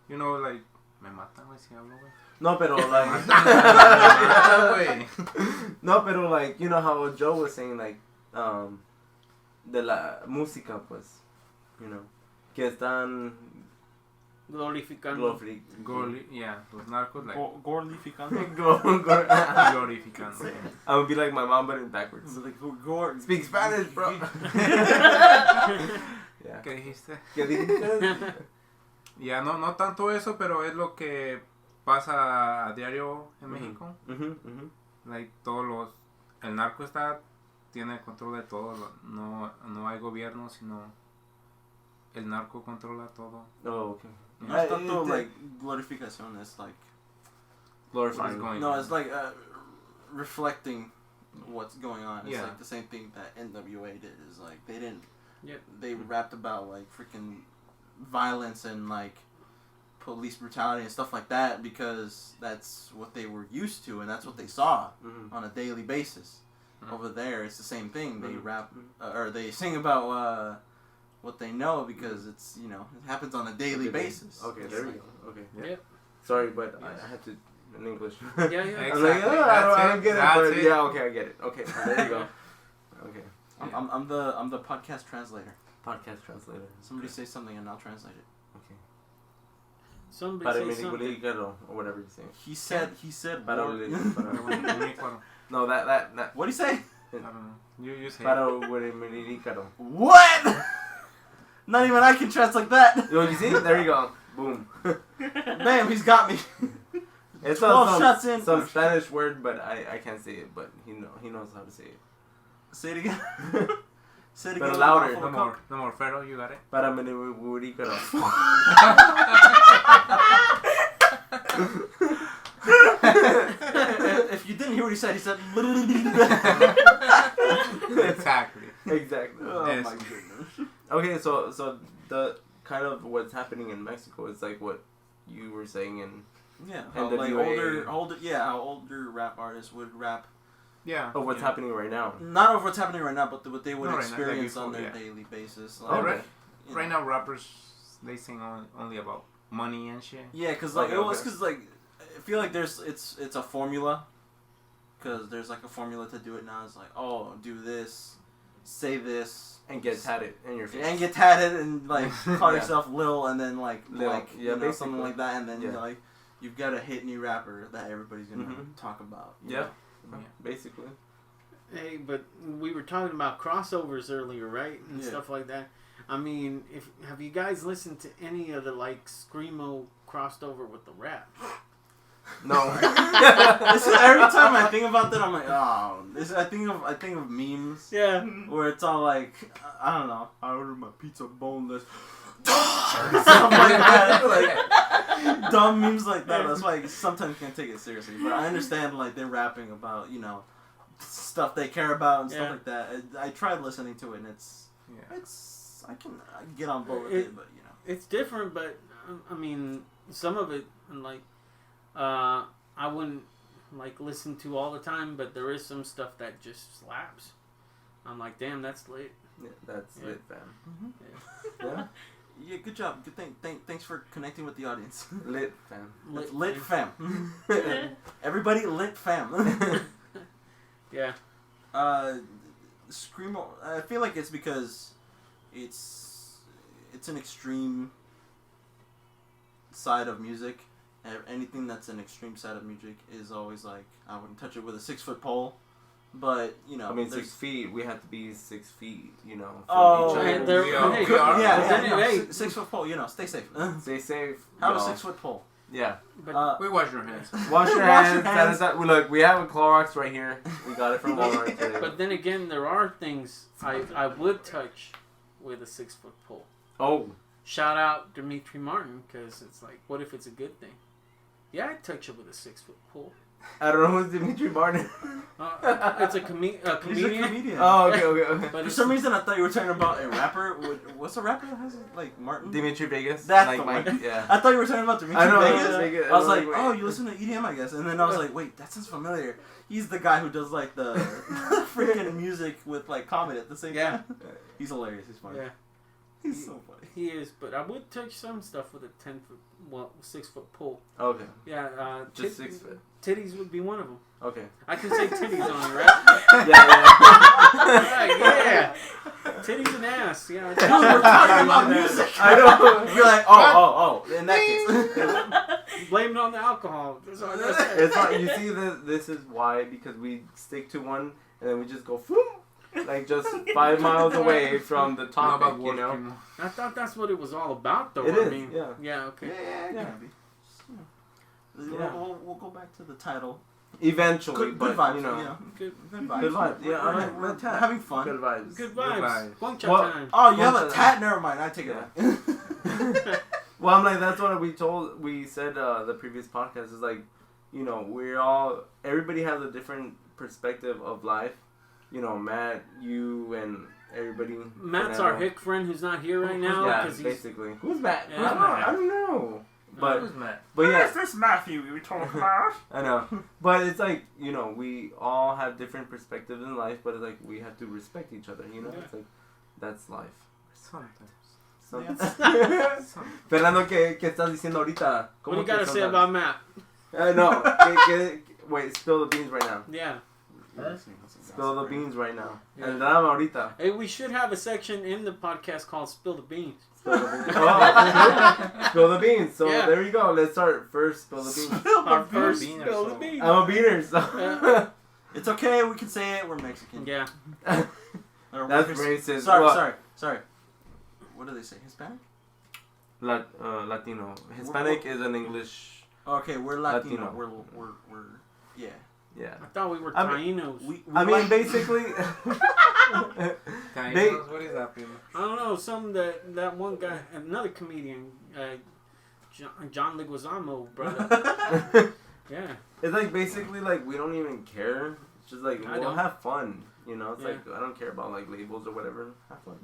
like, me matan, güey, si hablo, güey. No, pero like, Güey. no, pero like, you know how Joe was saying, like, de la música, pues, you know, que están Glorificando. Yeah, los narcos, like, Glorificando. glorificando. I would be like my mom, but in backwards. Speak Spanish, bro. Yeah. ¿Qué dijiste? ¿Qué dijiste? Ya, no tanto eso, pero es lo que pasa a diario en México. Like, el narco tiene control de todo. No hay gobierno, sino el narco controla todo. Oh, okay. No es tanto like glorificación. It's like Glorifying. What is going no, on? it's like reflecting what's going on. It's Yeah. like the same thing that NWA did. Is like they didn't. Yep. They rapped about like freaking violence and like police brutality and stuff like that because that's what they were used to and that's what they saw on a daily basis. Mhm. Over there, it's the same thing. They Mhm. rap or they sing about what they know because it's it happens on a daily basis. Okay, It's there we like- go. Okay. Yep. Sorry, but Yes. I had to in English. Yeah. I was like, Exactly. oh, I don't get it, That's but it. yeah, okay, I get it. Okay, there you go. Okay, I'm the podcast translator. podcast translator. Somebody say something and I'll translate it. Okay. Somebody Para say something. Miligulero, or whatever you say. He said Para war- Miligulero. No, that. What'd he say? I don't know. You say Para Miligulero. What? Not even I can translate that. You see? There you go. Boom. Bam, he's got me. It's 12 shots in. some Spanish word, but I can't say it. But he knows how to say it. Say it again. Say it But again. louder. No more, Ferro, you got it? Para Miligulero. If you didn't hear what he said Exactly. Exactly. Oh Yes. my goodness. Okay, so the kind of what's happening in Mexico is like what you were saying in Yeah, how like NWA. how older rap artists would rap. Yeah. of what's yeah. happening right now. Not of what's happening right now, but what they would No, right now, like experience before, on their yeah. daily basis. Oh, Like, right. you Right know. now, rappers, they sing only about money and shit. Yeah, because like Okay, it was okay. because like I feel like it's a formula. Because there's like a formula to do it now. It's like do this, say this, And get tatted in your face. and get tatted and like call Yeah. yourself Lil and then like Lil, yeah, yeah, something basically. like that and then Yeah. like you've got a hit new rapper that everybody's gonna Mhm. talk about. you Yeah. know? Basically. Hey, but we were talking about crossovers earlier, right? And Yeah. stuff like that. I mean, have you guys listened to any of the like screamo crossed over with the rap? No. This is, every time I think about that, I'm like, I think of memes Yeah. where it's all like, I don't know, I ordered my pizza boneless, stuff like that, like dumb memes like that. That's why I sometimes can't take it seriously. But I understand like they're rapping about stuff they care about and stuff Yeah. like that. I tried listening to it and Yeah. I can get on board with it, but It's different, but I mean, some of it, like, I wouldn't like listen to all the time, but there is some stuff that just slaps. I'm like, damn, that's lit. Yeah, that's Yeah. lit, fam. Yeah. Yeah. Yeah, good job. Good thanks for connecting with the audience. Lit, fam. Lit fam. Everybody lit fam. Yeah. Screamo. I feel like it's because it's an extreme side of music, anything that's an extreme side of music is always like I wouldn't touch it with a 6-foot pole. But you know, I mean, 6 feet. We have to be 6 feet. You know. From Oh, each other. and they're- hey, yeah. hey. 6-foot pole. You know, stay safe. Stay safe. Have a y'all. 6-foot pole. Yeah. But We wash your hands. Wash your Wash hands. your hands. Look, we have a Clorox right here. We got it from Walmart today. but then again, there are things I would touch with a 6-foot pole. Oh. Shout out Dimitri Martin, because it's like, what if it's a good thing? Yeah, I'd touch it with a 6-foot pole. I don't know who's Dimitri Martin. It's a He's a comedian. comedian. Oh, okay. But For it's some reason, I thought you were talking about a rapper. What's a rapper that has it? Like Martin? Dimitri Vegas. That's like the Mike. one. Yeah. I thought you were talking about Dimitri I know, Vegas. Vegas. I was like, wait. oh, you listen to EDM, I guess. And then I was like, wait, that sounds familiar. He's the guy who does like the freaking music with like comedy at the same Yeah. time. He's hilarious. He's funny. Yeah, He's so funny. he is. But I would touch some stuff with a 6-foot pole. Okay. Yeah, Just 6 foot. titties would be one of them. Okay. I can say titties on it, right? Yeah. Right, yeah. Titties and ass. Yeah. Dude, we're talking about music. I know. You're like, oh. In that case. Blame it on the alcohol. That's all I gotta say. It's like you see this is why, because we stick to one and then we just go like just 5 miles away from the topic, you know. I thought that's what it was all about, though. It I is, mean, yeah. Yeah. Okay. Yeah. Yeah. We'll go back to the title. Eventually, Good but vibes, you know. yeah. Good. Good vibes. Good vibes. Yeah, We're having fun. Good vibes. Good Good vibes. vibes. Guangcha Well, time. Oh, you have a Once tat? Never mind. I take it Yeah. back. Well, I'm like, that's what we said the previous podcast is like, you know, everybody has a different perspective of life. You know, Matt, you, and everybody. Matt's Fernando. our hick friend who's not here right now. Yeah, 'cause he's, basically. Who's Matt? Yeah. I don't know. But Who's Matt? yeah, this Matthew we talking about? I know. But it's like, you know, we all have different perspectives in life, but it's like we have to respect each other, you know? Yeah. It's like, that's life. Sometimes. Fernando, ¿qué estás diciendo ahorita? what do you gotta say sometimes? about Matt? No. Wait, spill the beans right now. Yeah. Spill the beans right now. Yeah. El drama ahorita. Hey, we should have a section in the podcast called "Spill the Beans." Spill the beans. Oh, spill the beans. So Yeah. there you go. Let's start first. Spill the beans. Our first bean or "Spill the so. Beans." I'm a beaner, so. Yeah. It's okay. We can say it. We're Mexican. Yeah. Or That's we're racist. Sorry, What? sorry. What do they say? Hispanic? Latino. Hispanic is an English. Okay, we're Latino. Latino. We're yeah. Yeah. I thought we were I mean- Tainos. We I mean, like- basically. Can They- what is that? I don't know. That one guy, another comedian, John Leguizamo, brother. Yeah. It's like basically like we don't even care. It's just like I we'll don't. have fun. You know, it's Yeah. like I don't care about like labels or whatever. Have fun.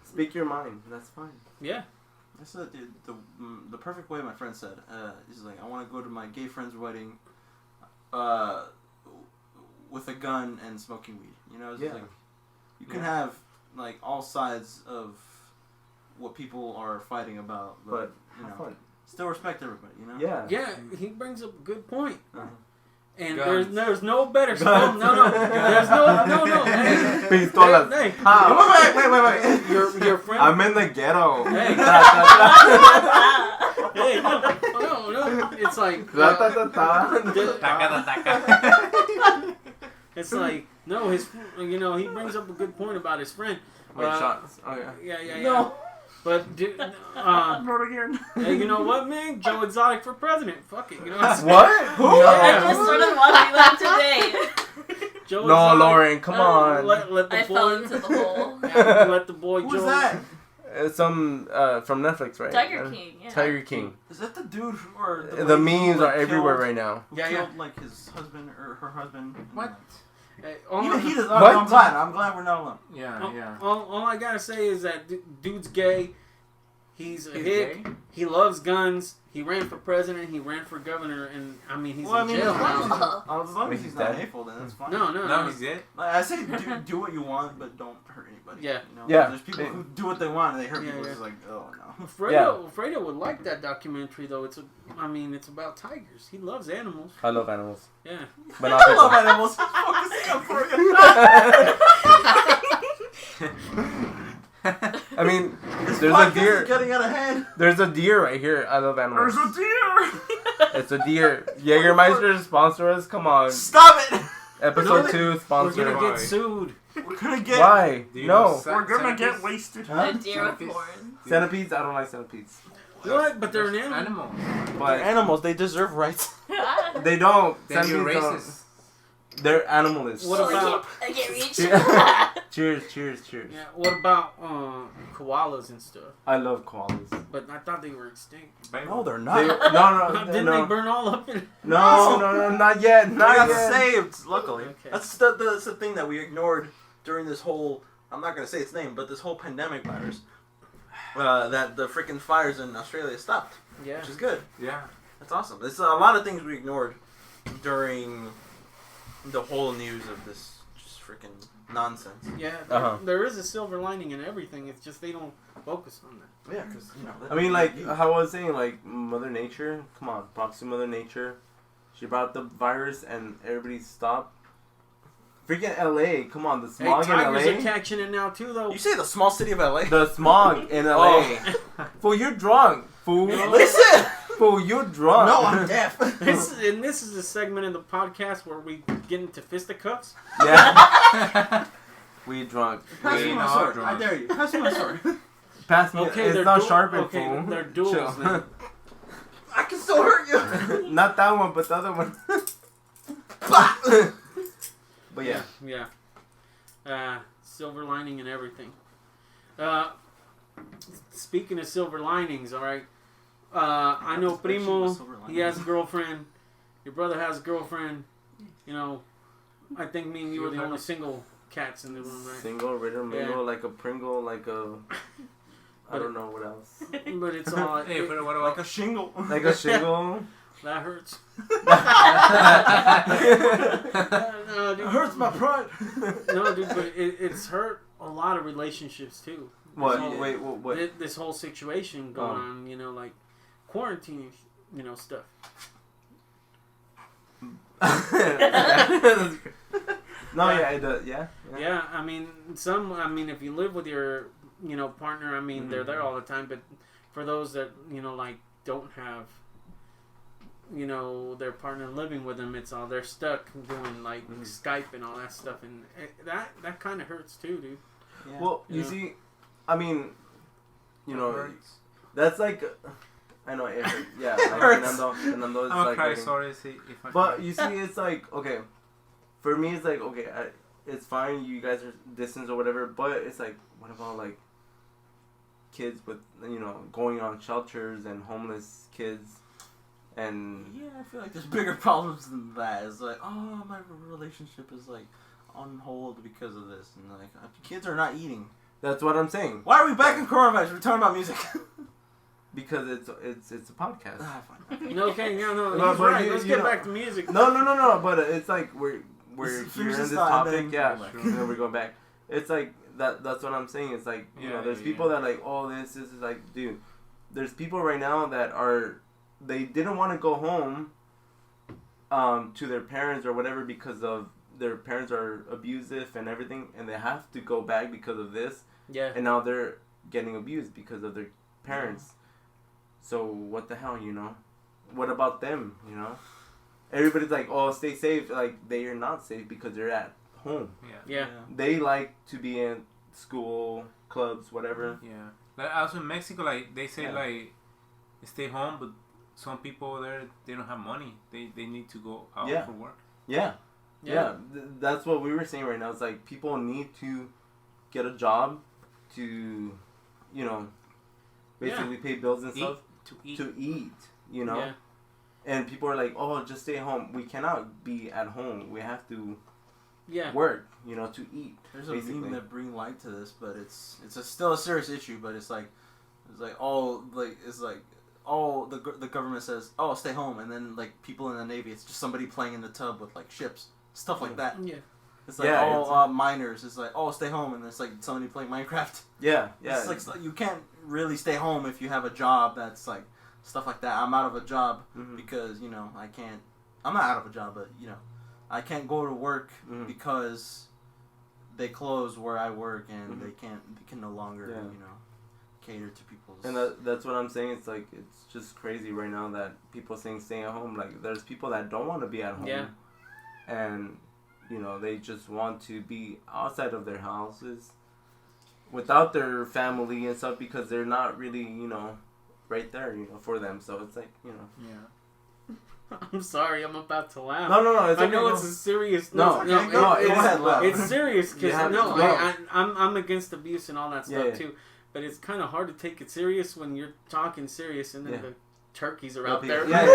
Speak your mind. That's fine. Yeah. That's the perfect way. My friend said, "He's like, I want to go to my gay friend's wedding, with a gun and smoking weed. You know, it's just Yeah. like you can have like all sides of what people are fighting about, But you have know, fun. still respect everybody. You know, Yeah. Yeah. He brings up a good point. Uh-huh. And Guns. there's no better Guns. no. There's no. Hey, Pistolas. hey, Wait. your friend. I'm in the ghetto. Hey. Ta, ta, Hey, no. It's like. ta. Ta, ta, ta, ta. Taka, taka. It's like no, he brings up a good point about his friend. Wait, shots. Oh yeah. Yeah. No. But dude, Not again. hey, you know what, man? Joe Exotic for president. Fuck it, you know. What? Who? I Yeah. just started watching them today. Joe No, Exotic. Lauren, come on. Let the I boy. fell into the hole. Yeah, let the boy Who's Joe. that? Some from Netflix, right? Tiger King, yeah. Tiger King. Is that the dude who, or The lady who, memes like, are everywhere killed- right now. who Yeah, yeah. killed like his husband or her husband. What? Hey, Even he does. What? I'm glad we're not alone. Yeah. All I gotta say is that dude's gay. He's a He's hick. gay? He loves guns. He ran for president. He ran for governor. And I mean, he's in jail as now. long Wait, as he's he's not dead? hateful, then that's fine. No. He's dead? Like, I say do what you want, but don't hurt anybody. Yeah. You know? Yeah. There's people who do what they want and they hurt Yeah, people. yeah. It's like, oh no. Fredo would like that documentary though. It's about tigers. He loves animals. I love animals. Yeah. But not I love people. animals. Focus on for you. I mean, This There's a podcast deer. is getting out of hand. There's a deer right here. I love animals. There's a deer. It's a deer. Jägermeister sponsor us. Come on. Stop it. Episode No, 2 We're sponsor. gonna Why? get sued. We're gonna get. Why? Do you No. know We're gonna get centipedes? wasted. Huh? A deer with Centipedes. horns. Centipedes? I don't like centipedes. What? But they're an There's animal. animals. But Animals, they deserve rights. they don't. Then you're Centipedes don't. racist. They're animalists. What about- I get reached. Yeah. Cheers, cheers, cheers. Yeah. What about koalas and stuff? I love koalas. But I thought they were extinct. No, they're They, not. no, Didn't no, they burn all up in? no, not yet, They not got yet. saved, luckily. Okay. That's the thing that we ignored during this whole, I'm not going to say its name, but this whole pandemic virus. That the freaking fires in Australia stopped, Yeah. which is good. Yeah. That's awesome. There's a lot of things we ignored during the whole news of this just freaking nonsense. Yeah. Uh-huh. There is a silver lining in everything. It's just they don't focus on that. Yeah, because, you know. I mean, like how I was saying, like Mother Nature. Come on, props to Mother Nature. She brought the virus and everybody stopped. Freaking LA, come on, the Hey, smog tigers in are LA. catching it now too, though. You say the small city of LA? The smog in LA. Fool, you're drunk. Fool, Listen! fool, you're drunk. No, I'm deaf. And this is a segment in the podcast where we get into fisticuffs. Yeah. We drunk. Pass me We my are sword. drunk. I dare you. Pass me my sword. Pass me. Okay, It's they're not dual- sharpened, okay, fool. they're duels Chill. then. I can still hurt you. Not that one, but the other one. But yeah. Yeah. Silver lining and everything. Speaking of silver linings, all right. I know Primo. He has a girlfriend. Your brother has a girlfriend. You know, I think me and you are the only single cats in the room, right? Single, ritter, mingle, Yeah. like a Pringle, like a. I don't know what else. But it's all Hey, but what Like about a shingle. Like a shingle. that hurts. It No, dude, hurts my pride. no, dude, but it's hurt a lot of relationships too. What? This whole- Wait, what? This whole situation going on, you know, like quarantine, you know, stuff. No, yeah, it does. Yeah. Yeah, I mean, if you live with your, you know, partner, I mean, they're there all the time. But for those that, you know, like don't have, you know, their partner living with them, it's all they're stuck doing like Skype and all that stuff, and that kind of hurts too, dude. Yeah. Well, you Yeah. see, I mean, you know, hurts? that's like, I know it hurts. Yeah, like Hurts. Fernando is I'm gonna like. cry. getting- Sorry, see if I. But you see, it's like okay, for me, it's like okay, it's fine. You guys are distance or whatever, but it's like, what about like kids with going on shelters and homeless kids, and Yeah, I feel like there's bigger problems than that. It's like, oh, my relationship is like on hold because of this, and like kids are not eating. that's what I'm saying Why are we back in coronavirus? We're talking about music. because it's a podcast. Fine. No, okay, no, No, he's but right. you- Let's you get know- back to music. No, but it's like we're Let's here finish in this this thought, topic, and then yeah, go back. and then we're going back. It's like that's what I'm saying. It's like Yeah, there's yeah, people yeah. that like, oh, this is like, dude, there's people right now that they didn't want to go home to their parents or whatever because of their parents are abusive and everything, and they have to go back because of this, Yeah. and now they're getting abused because of their parents. So what the hell, what about them, everybody's like, oh, stay safe. Like, they are not safe because they're at home. Yeah. They like to be in school, clubs, whatever. Yeah. Like also in Mexico, like they say Yeah. like stay home, but some people there they don't have money. They need to go out Yeah. for work. Yeah. That's what we were saying right now. It's like people need to get a job to, basically pay bills and stuff. To eat. To eat, Yeah. And people are like, oh, just stay home. We cannot be at home. We have to Yeah. work, to eat. There's a Basically. meme that bring light to this, but it's still a serious issue. But it's like the government says, oh, stay home, and then like people in the Navy, it's just somebody playing in the tub with like ships, stuff like that. Yeah. It's like Yeah, miners. It's like, oh, stay home, and it's like somebody playing Minecraft. Yeah. It's like you can't really stay home if you have a job that's like stuff like that. I'm out of a job Mhm. because I can't. I'm not out of a job, but I can't go to work Mhm. because they close where I work and Mhm. they can no longer Yeah. cater to people's. And that's what I'm saying. It's like it's just crazy right now that people saying stay at home. Like there's people that don't want to be at home. Yeah. And they just want to be outside of their houses without their family and stuff because they're not really right there for them. So it's like Yeah. I'm sorry, I'm about to laugh. No. It's I okay, know no. it's a serious. No, It's serious because Yeah. I'm against abuse and all that stuff Yeah. too. But it's kind of hard to take it serious when you're talking serious and then Yeah. the turkeys are out there. Yeah.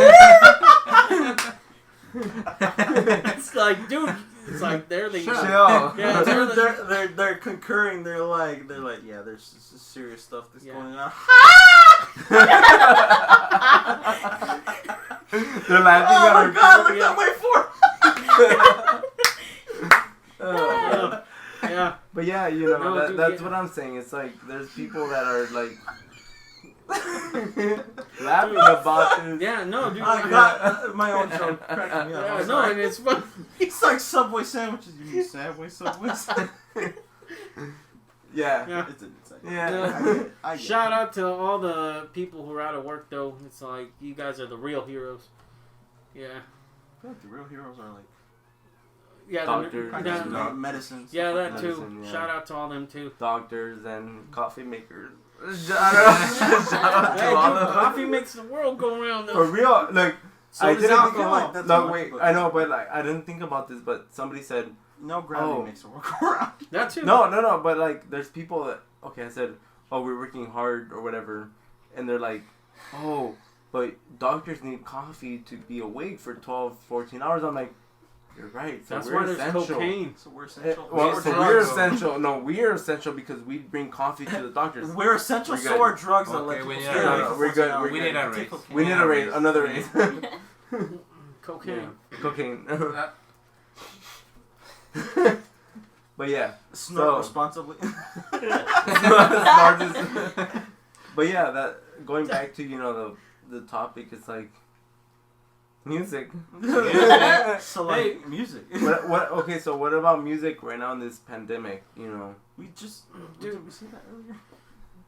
It's like, dude. It's like they're the Chill. Yeah, they're concurring. They're like, yeah, there's some serious stuff that's going on. They're laughing at Oh our my god! Look Yeah. at my fork. Yeah. But yeah, No, dude, that's yeah. what I'm saying. It's like there's people that are like laughing about this. Yeah, no, dude. I got my own joke cracking me up. Yeah, no, and it's fun. It's like Subway sandwiches. You mean Subways? Yeah. Yeah. It's Yeah. I get Shout it. out to all the people who are out of work though. It's like you guys are the real heroes. Yeah. I feel like the real heroes are like Yeah. Doctors. Yeah, medicines. yeah, that too. Medicine, yeah. Shout out to all them too. Doctors and coffee makers. Shout out Hey, to all dude, of them. coffee makes the world go round. For Though. real, like So I does didn't think alcohol. like that's no, what- wait, I know, but like I didn't think about this, but somebody said No gravity Oh. makes the world go around. That too. no, but like there's people that I said, oh, we're working hard or whatever, and they're like, oh, but doctors need coffee to be awake for 12, 14 hours. I'm like, you're right. So That's we're why there's essential. cocaine. So we're essential. Well, We're so drugs. we're essential. No, we're essential because we bring coffee to the doctors. We're essential. We're So good. are drugs that Okay, let we people need stay a awake raise. for We're 14 good, hours. we need a Take raise. cocaine. We need a raise, another raise. Cocaine. Cocaine. But yeah. Snort So- responsibly. But yeah, that going back to the topic, it's like music. So like Hey. music. What? Okay, so what about music right now in this pandemic? We just Dude. did we say that earlier?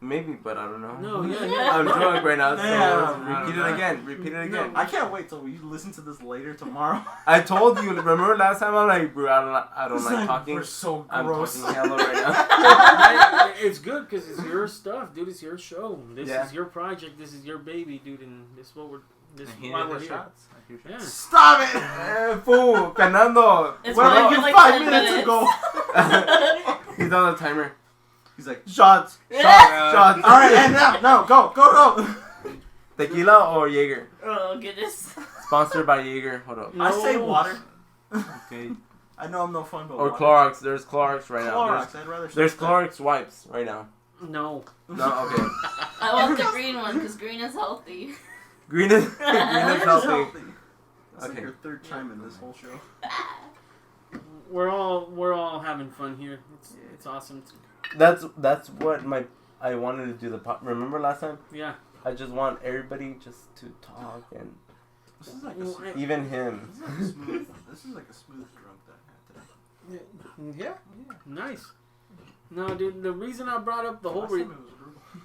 Maybe, but I don't know. No, yeah. I'm drunk right now, so Yeah. repeat it again. Repeat it again. I can't wait till you listen to this later tomorrow. I told you. Remember last time? I'm like, bro, I don't It's like talking. We're so I'm gross. talking hella right now. Hey, it's good because it's your stuff, dude. It's your show. This Yeah. is your project. This is your baby, dude. And this is what we're. This is He why needed we're the here. shots. Yeah. Stop it! Fool, Fernando. It's Well, been like you like 5 10 minutes minutes. ago. He's on the timer. He's like shots. Shots. All right, and now, no, go. Tequila or Jaeger? Oh goodness. Sponsored by Jaeger. Hold up. I say water. Okay. I know I'm no fun, but Or water. Clorox. There's Clorox right now. Clorox. I'd rather. There's say Clorox wipes right now. No. No, okay. I want the green one because green is healthy. Green is that. green is healthy. That's like Okay. your third time in this whole show. We're all having fun here. It's awesome. That's what I wanted to do remember last time? Yeah. I just want everybody just to talk and This is like a smooth. even him. This is like a smooth drunk that I had today. Yeah. Nice. No, dude. The reason I brought up the whole Last time it was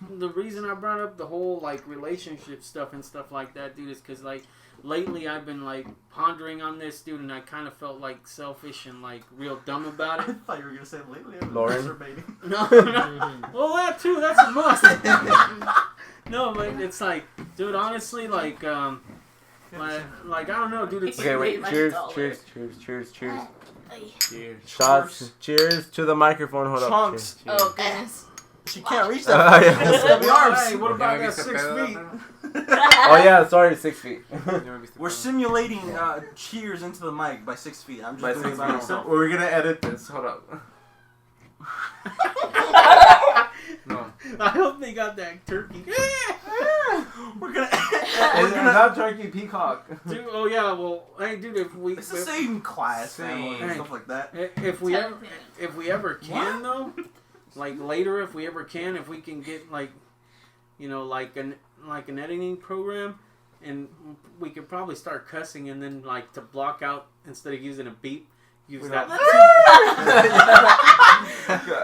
brutal. the reason I brought up the whole like relationship stuff and stuff like that, dude, is because like lately I've been like pondering on this, dude, and I kind of felt like selfish and like real dumb about I it. thought you were gonna say lately. I've been Lauren? masturbating. No. Well, that too. That's a must. No, but it's like, dude, honestly, like I don't know, dude. It's Okay, wait. Way Cheers, much cheers, cheers, cheers, cheers. Cheers. Shots. Cheers to the microphone. Hold Chunks. up. Cheers. Oh goodness. She can't reach Oh, that. yeah. It's gonna be arms. Hey, what about ¿Ya me that viste 6 pedo, feet? Rafa? Oh yeah, sorry, 6 feet. ¿Ya me viste We're pedo? simulating cheers into the mic by 6 feet. I'm just By doing 6 it by feet. myself. We're gonna edit this. Hold up. No. I hope they got that turkey. We're gonna. It's not turkey, peacock. Dude, oh yeah, well, hey, dude, if we It's the same class, Same. family, and stuff like that. if we ever can though, like later if we ever can, if we can get like, like an editing program, and we could probably start cussing and then like to block out instead of using a beep, use We that. don't-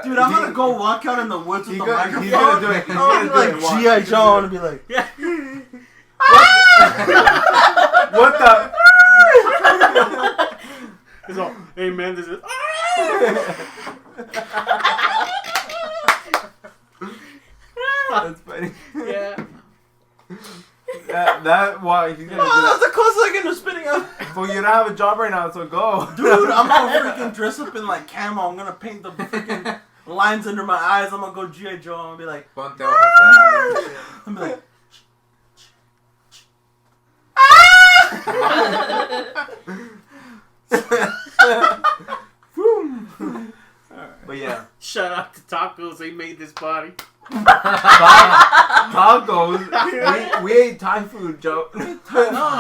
Dude, I'm gonna go walk out in the woods with the microphone. He's gonna do it. He's I'm gonna do like it. Watch. G.I. He's Joe gonna and be like, Yeah. What the? It's all, hey man, this is. That's funny. Yeah. That why he's gonna oh, do that's the closest I get to spinning out. that. Well, you don't have a job right now, so go. Dude, I'm gonna freaking dress up in like camo. I'm gonna paint the freaking lines under my eyes. I'm gonna go G.I. Joe. I'm gonna be like, Ponte hojas I'm gonna be like, But yeah, Shout out to Tacos. They made this body. tacos. We ate Thai food, Joe. Well, now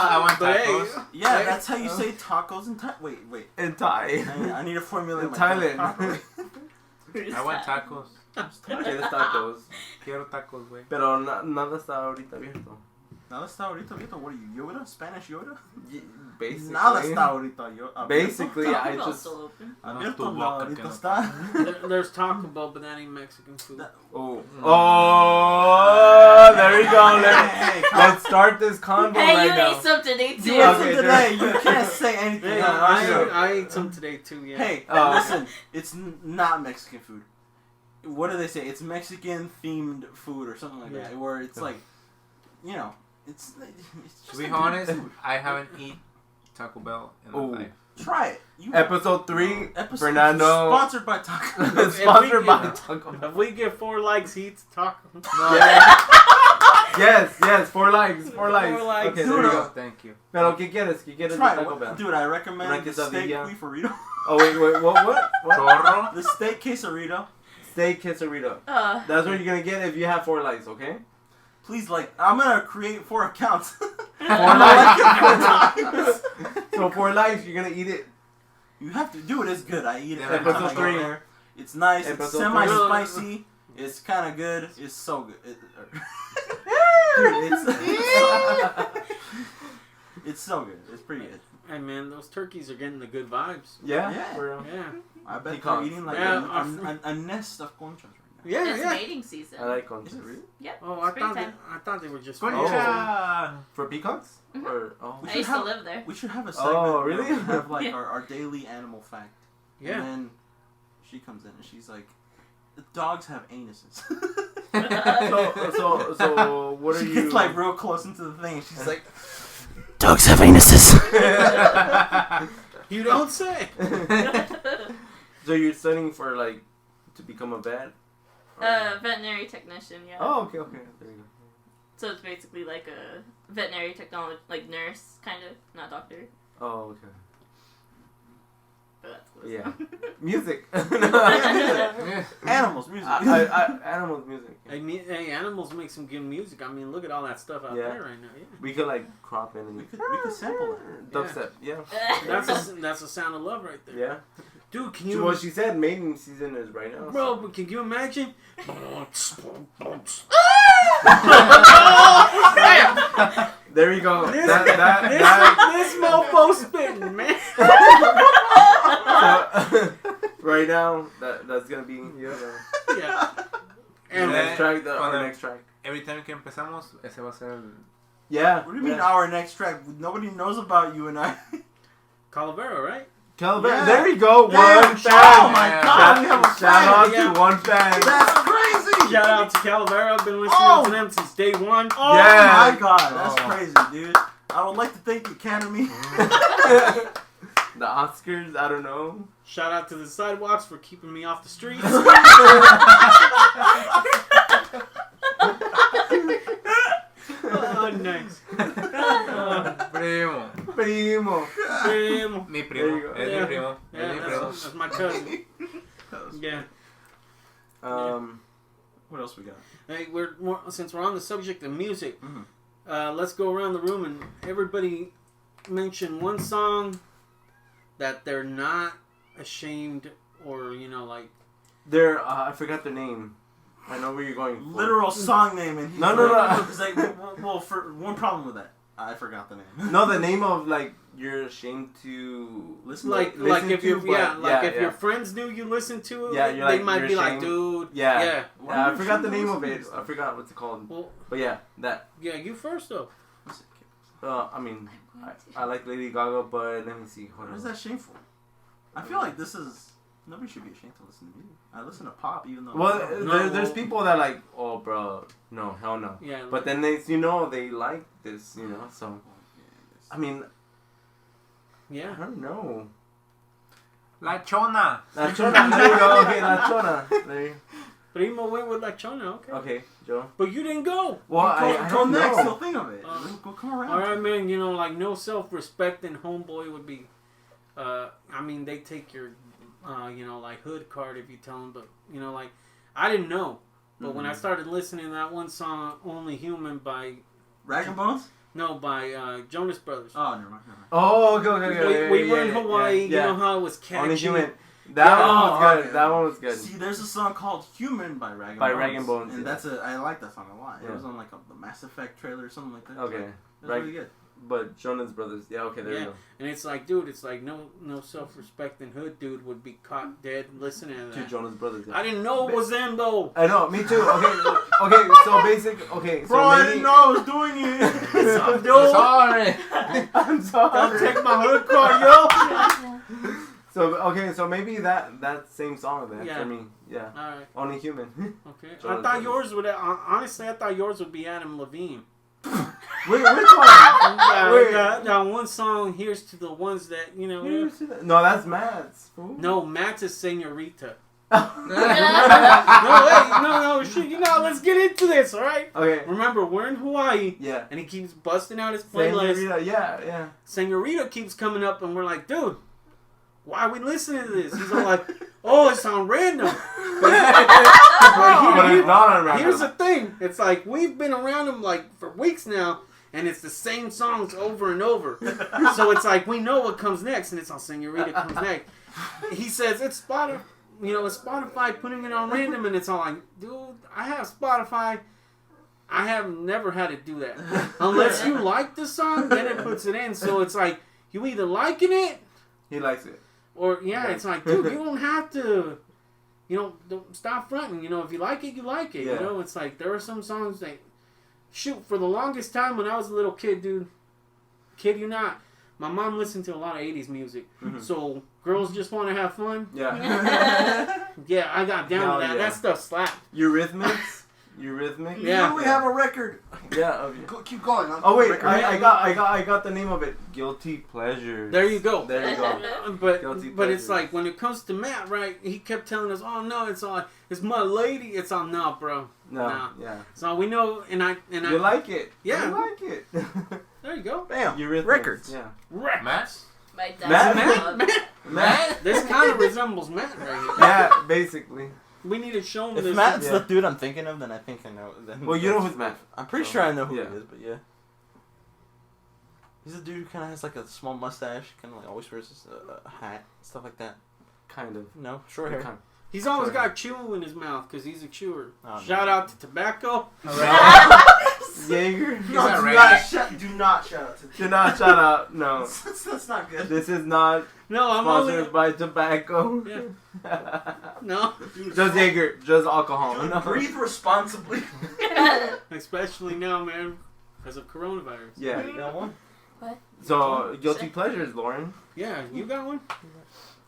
I want But hey, tacos. yeah, that's how you say tacos in Thai. Wait. In Thai. I need to formulate In my Thailand. properly. I want tacos. ¿Quieres tacos? Quiero tacos, güey. Pero nada está ahorita abierto. Nada está ahorita abierto. What are you, Yoda? Spanish Yoda? Basically. Nada está ahorita abierto. Basically, I Taco Bell's just. still open. Abierto tu no, boca, ahorita que no. está. There's Taco Bell, but that ain't Mexican food. Oh, there you go. Let's start this convo Hey, right you now. ate some today too. You Okay, ate today. You can't say anything. Hey, else. I ate some today too. Yeah. Hey, Oh. listen. It's not Mexican food. What do they say? It's Mexican themed food or something like that. Where it's like, you know, it's just To be like honest, food. I haven't eaten Taco Bell in my Oh. life. Try it. You Episode 3, Episode Fernando. sponsored by Taco. Sponsored by get- Taco Bell. If we get 4 likes, he eats taco. Yes, 4 likes, 4 likes. 4 likes. Okay, Dude, there you go. Thank you. Pero, ¿qué quieres? ¿Qué quieres de Try Taco it. Bell? Dude, I recommend Una the steak quesadilla. quesarito. Oh, wait, what? Chorro. The steak quesarito. Steak quesarito. Uh, That's what you're gonna get if you have 4 likes, okay? Please, I'm gonna create 4 accounts. 4 I like it 4 likes. times. So 4 likes, you're gonna eat it. You have to do it. It's good. I eat it Yeah, every time I episode go 3. there. It's nice. It's Episode semi-spicy. It's kind of good. It's so good. Dude, it's so good. It's pretty good. Hey man, those turkeys are getting the good vibes. Yeah? Yeah. For real. Yeah. I bet Pecans. they're eating like Yeah, a nest of conchas right Yeah, it's yeah. mating season. I like now. conchas. Is it really? Yep. Oh, I Springtime. thought they were just. Concha. For peacocks? Mhm. Or, oh. We I should used have- to live there. We should have a segment Oh, where really? we have like Yeah. our daily animal fact. Yeah. And then she comes in and she's like, the dogs have anuses. So, what are she you... gets like real close into the thing and she's like, dogs have anuses. You don't say. So you're studying for, like, to become a vet? Or- Veterinary technician, yeah. Oh, okay. There you go. So it's basically like a veterinary technology, like nurse, kind of, not doctor. Oh, okay. But that's close. Yeah. Music. Yeah. Animals, music. Animals music. Hey, animals make some good music. I mean, look at all that stuff out Yeah. there right now. Yeah. We could, like, crop in and... we could sample that. Dubstep, yeah. That's a sound of love right there. Yeah. Dude, can So you? what she said, mating season is right now. Bro, but can you imagine? There you go. This, That this mofo spitting, man. right now, that's gonna be Yeah. the And next track. Our Cuando- next track. Every time que empezamos, ese va a ser el... Yeah. What do you mean yeah. our next track? Nobody knows about you and I. Calavera, right? Caliber. Yeah. There you go. Damn, One oh fan. my Yeah. god, we have a Shout fan. out Yeah. to one fan. That's crazy. Shout out to Calavera. I've been listening Oh. to them since day one. Oh Yeah. my god, that's Oh. crazy, dude. I would like to thank the Academy. The Oscars. I don't know. Shout out to the sidewalks for keeping me off the streets. Oh, nice. Primo. Primo. Primo. Mi There primo. you go. Es Yeah. mi primo. Yeah, Es mi primo. that's my cousin. Yeah. What else we got? Hey, since we're on the subject of music, Mhm. let's go around the room and everybody mention one song that they're not ashamed or like. They're. I forgot their name. I know where you're going. For. Literal song name and he's No. He's like, well, for one problem with that, I forgot the name. No, the name of like you're ashamed to Listen. Like listen if to, you but if your friends knew you listened to it, Yeah, you're they like- might you're be like, ashamed. dude, Yeah. yeah, Yeah, I forgot the Why name would of you it. listen I to forgot what's it called. well, But yeah, that. yeah, you first though. I mean, I like Lady Gaga, but let me see. Hold What on. is that shameful? I feel like this is nobody should be ashamed to listen to music. I listen to pop even though. Well, No, there's well- people that like, oh, bro, no, hell no. Yeah, But then they like this, So I mean, I yeah. don't know. La Chona. La Chona, there you go. Okay, La Chona. There you. Primo went with La Chona, okay. Okay, Joe. But you didn't go. Well, I Go don't next. know. You'll think of it. Go come around. All right, man. Like no self-respect and homeboy would be. I mean, they take your, like hood card if you tell them. But like, I didn't know. But when I started listening to that one song, "Only Human" by Rag and Bones. by Jonas Brothers. Oh, never mind. Oh, okay. We were in Hawaii. Yeah. You know how it was catchy. Only Human. That Yeah. one was good. Okay. That one was good. See, there's a song called "Human" by Rag and By Bones. Rag and Bones, and yeah. I like that song a lot. It Yeah. was on like the Mass Effect trailer or something like that. Okay. It was Rag- really good. But Jonas Brothers. Yeah, okay, there Yeah. you go. And it's like, dude, no self-respecting hood dude would be caught dead listening to Two that. Jonas Brothers. Yeah. I didn't know it was them though. I know, me too. Okay, so basic. Okay, so Bro, I maybe, didn't know I was doing it. I'm doing. Sorry. I'm Gotta sorry. take my hood card, yo. So maybe that same song then Yeah. for me. Yeah. All right. Only Human. Okay. Jonas I thought Brothers. yours would. Honestly, I thought yours would be Adam Levine. Wait, which one? Wait. That one song. Here's to the ones that No, that's Matt's. Fool. No, Matt's a señorita. Yeah. No, shit. Let's get into this. All right. Okay. Remember, we're in Hawaii, Yeah. and he keeps busting out his playlist. Senorita, yeah. Senorita keeps coming up, and we're like, dude, why are we listening to this? He's all like, oh, it's on random. But it's not on random. Here's the thing. It's like, we've been around him like for weeks now, and it's the same songs over and over. So it's like, we know what comes next, and it's on Senorita comes next. He says, it's Spotify. It's Spotify putting it on random, and it's all like, dude, I have Spotify. I have never had to do that. Unless you like the song, then it puts it in. So it's like, you either liking it, He likes it. or, it's like, dude, you don't have to, don't stop fronting. If you like it, you like it. Yeah. It's like, there are some songs that, shoot, for the longest time when I was a little kid, dude, kid you not, my mom listened to a lot of 80s music. Mhm. So, Girls Just Want to Have Fun. Yeah. Yeah, I got down Hell to that. yeah. That stuff slapped. Eurythmics. Eurythmics. Yeah. We have a record. Yeah. Keep going. Oh wait, I got the name of it. Guilty Pleasures. There you go. There you go. But Guilty but it's pleasures. like, when it comes to Matt, right, he kept telling us, oh no, it's my lady. It's all, no, bro. No. Nah. Yeah. So we know, and I You like it. Yeah. You like it. there you go. Bam. Eurythmics. Records. Yeah. Right. Matt? My Matt? dad. Matt. This kind of resembles Matt right here. Yeah, basically. We need to show him If this. Matt's Yeah. the dude I'm thinking of, then I think I know. Then Well, you know who's Matt. I'm pretty So, sure I know who yeah. he is, but yeah. He's a dude who kind of has like a small mustache, kind of like always wears a hat, stuff like that. Kind of. No, short hair. Kind He's always got chew in his mouth because he's a chewer. Oh, Shout out to tobacco. Jaeger. He's No, a do redneck. not do not shout out to. Do not shout out. No. That's not good. This is not No, I'm sponsored only. by tobacco. Yeah. No, Just Jaeger. Just alcohol. Dude, No. breathe responsibly. especially now, man, because of coronavirus. Yeah. You got one? So, guilty pleasures, Lauren. Yeah, you got one?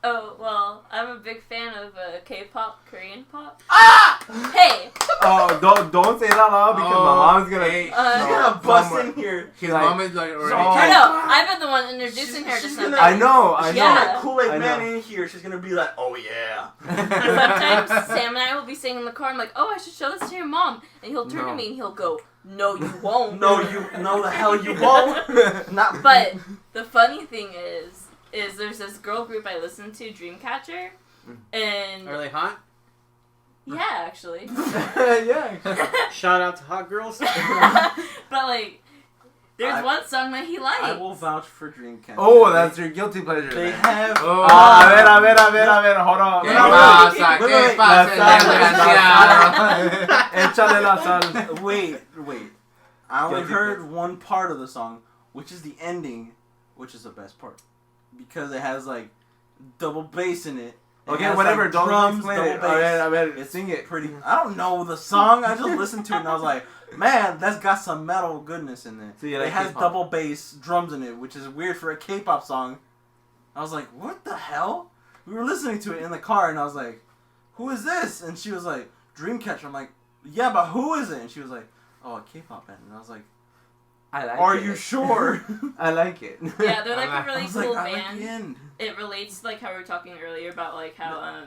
Oh, well, I'm a big fan of K-pop, Korean pop. Ah! Hey! Oh, don't say that loud because Oh, my mom's gonna. hey. She's gonna bust in here. His Like- mom is like already. Oh. I know, I've been the one introducing her to she's something. gonna- I know. She's Yeah. gonna let Kool-Aid I Man know. in here. She's gonna be like, oh yeah. Sometimes Sam and I will be sitting in the car. I'm like, oh, I should show this to your mom. And he'll turn No. to me and he'll go, no, you won't. No, the hell you won't. Not. But the funny thing is there's this girl group I listen to, Dreamcatcher. And Are they hot? yeah, actually. Yeah. Shout out to hot girls. But like, there's one song that he likes. I will vouch for Dreamcatcher. Oh, that's your guilty pleasure. They then. have. Oh. A ver, hold on. ¿Qué Wait, pasa? wait, ¿Qué wait. pasa, La desgraciado? Échale la sal. Wait. I only Guilty heard one part of the song. which is the ending, which is the best part. Because it has, like, double bass in it. Okay, has, whatever. Like, don't drums, explain double it. bass. I bet It's sing it. pretty. I don't know the song. I just listened to it and I was like, man, that's got some metal goodness in it. So you like it has K-pop. double bass drums in it, which is weird for a K-pop song. I was like, what the hell? We were listening to it in the car and I was like, who is this? And she was like, Dreamcatcher. I'm like, yeah, but who is it? And she was like, oh, a K-pop band. And I was like, I like are it. you sure? I like it. Yeah, they're like a I really was cool like, I like band. the end. It relates to, like, how we were talking earlier about, like, how,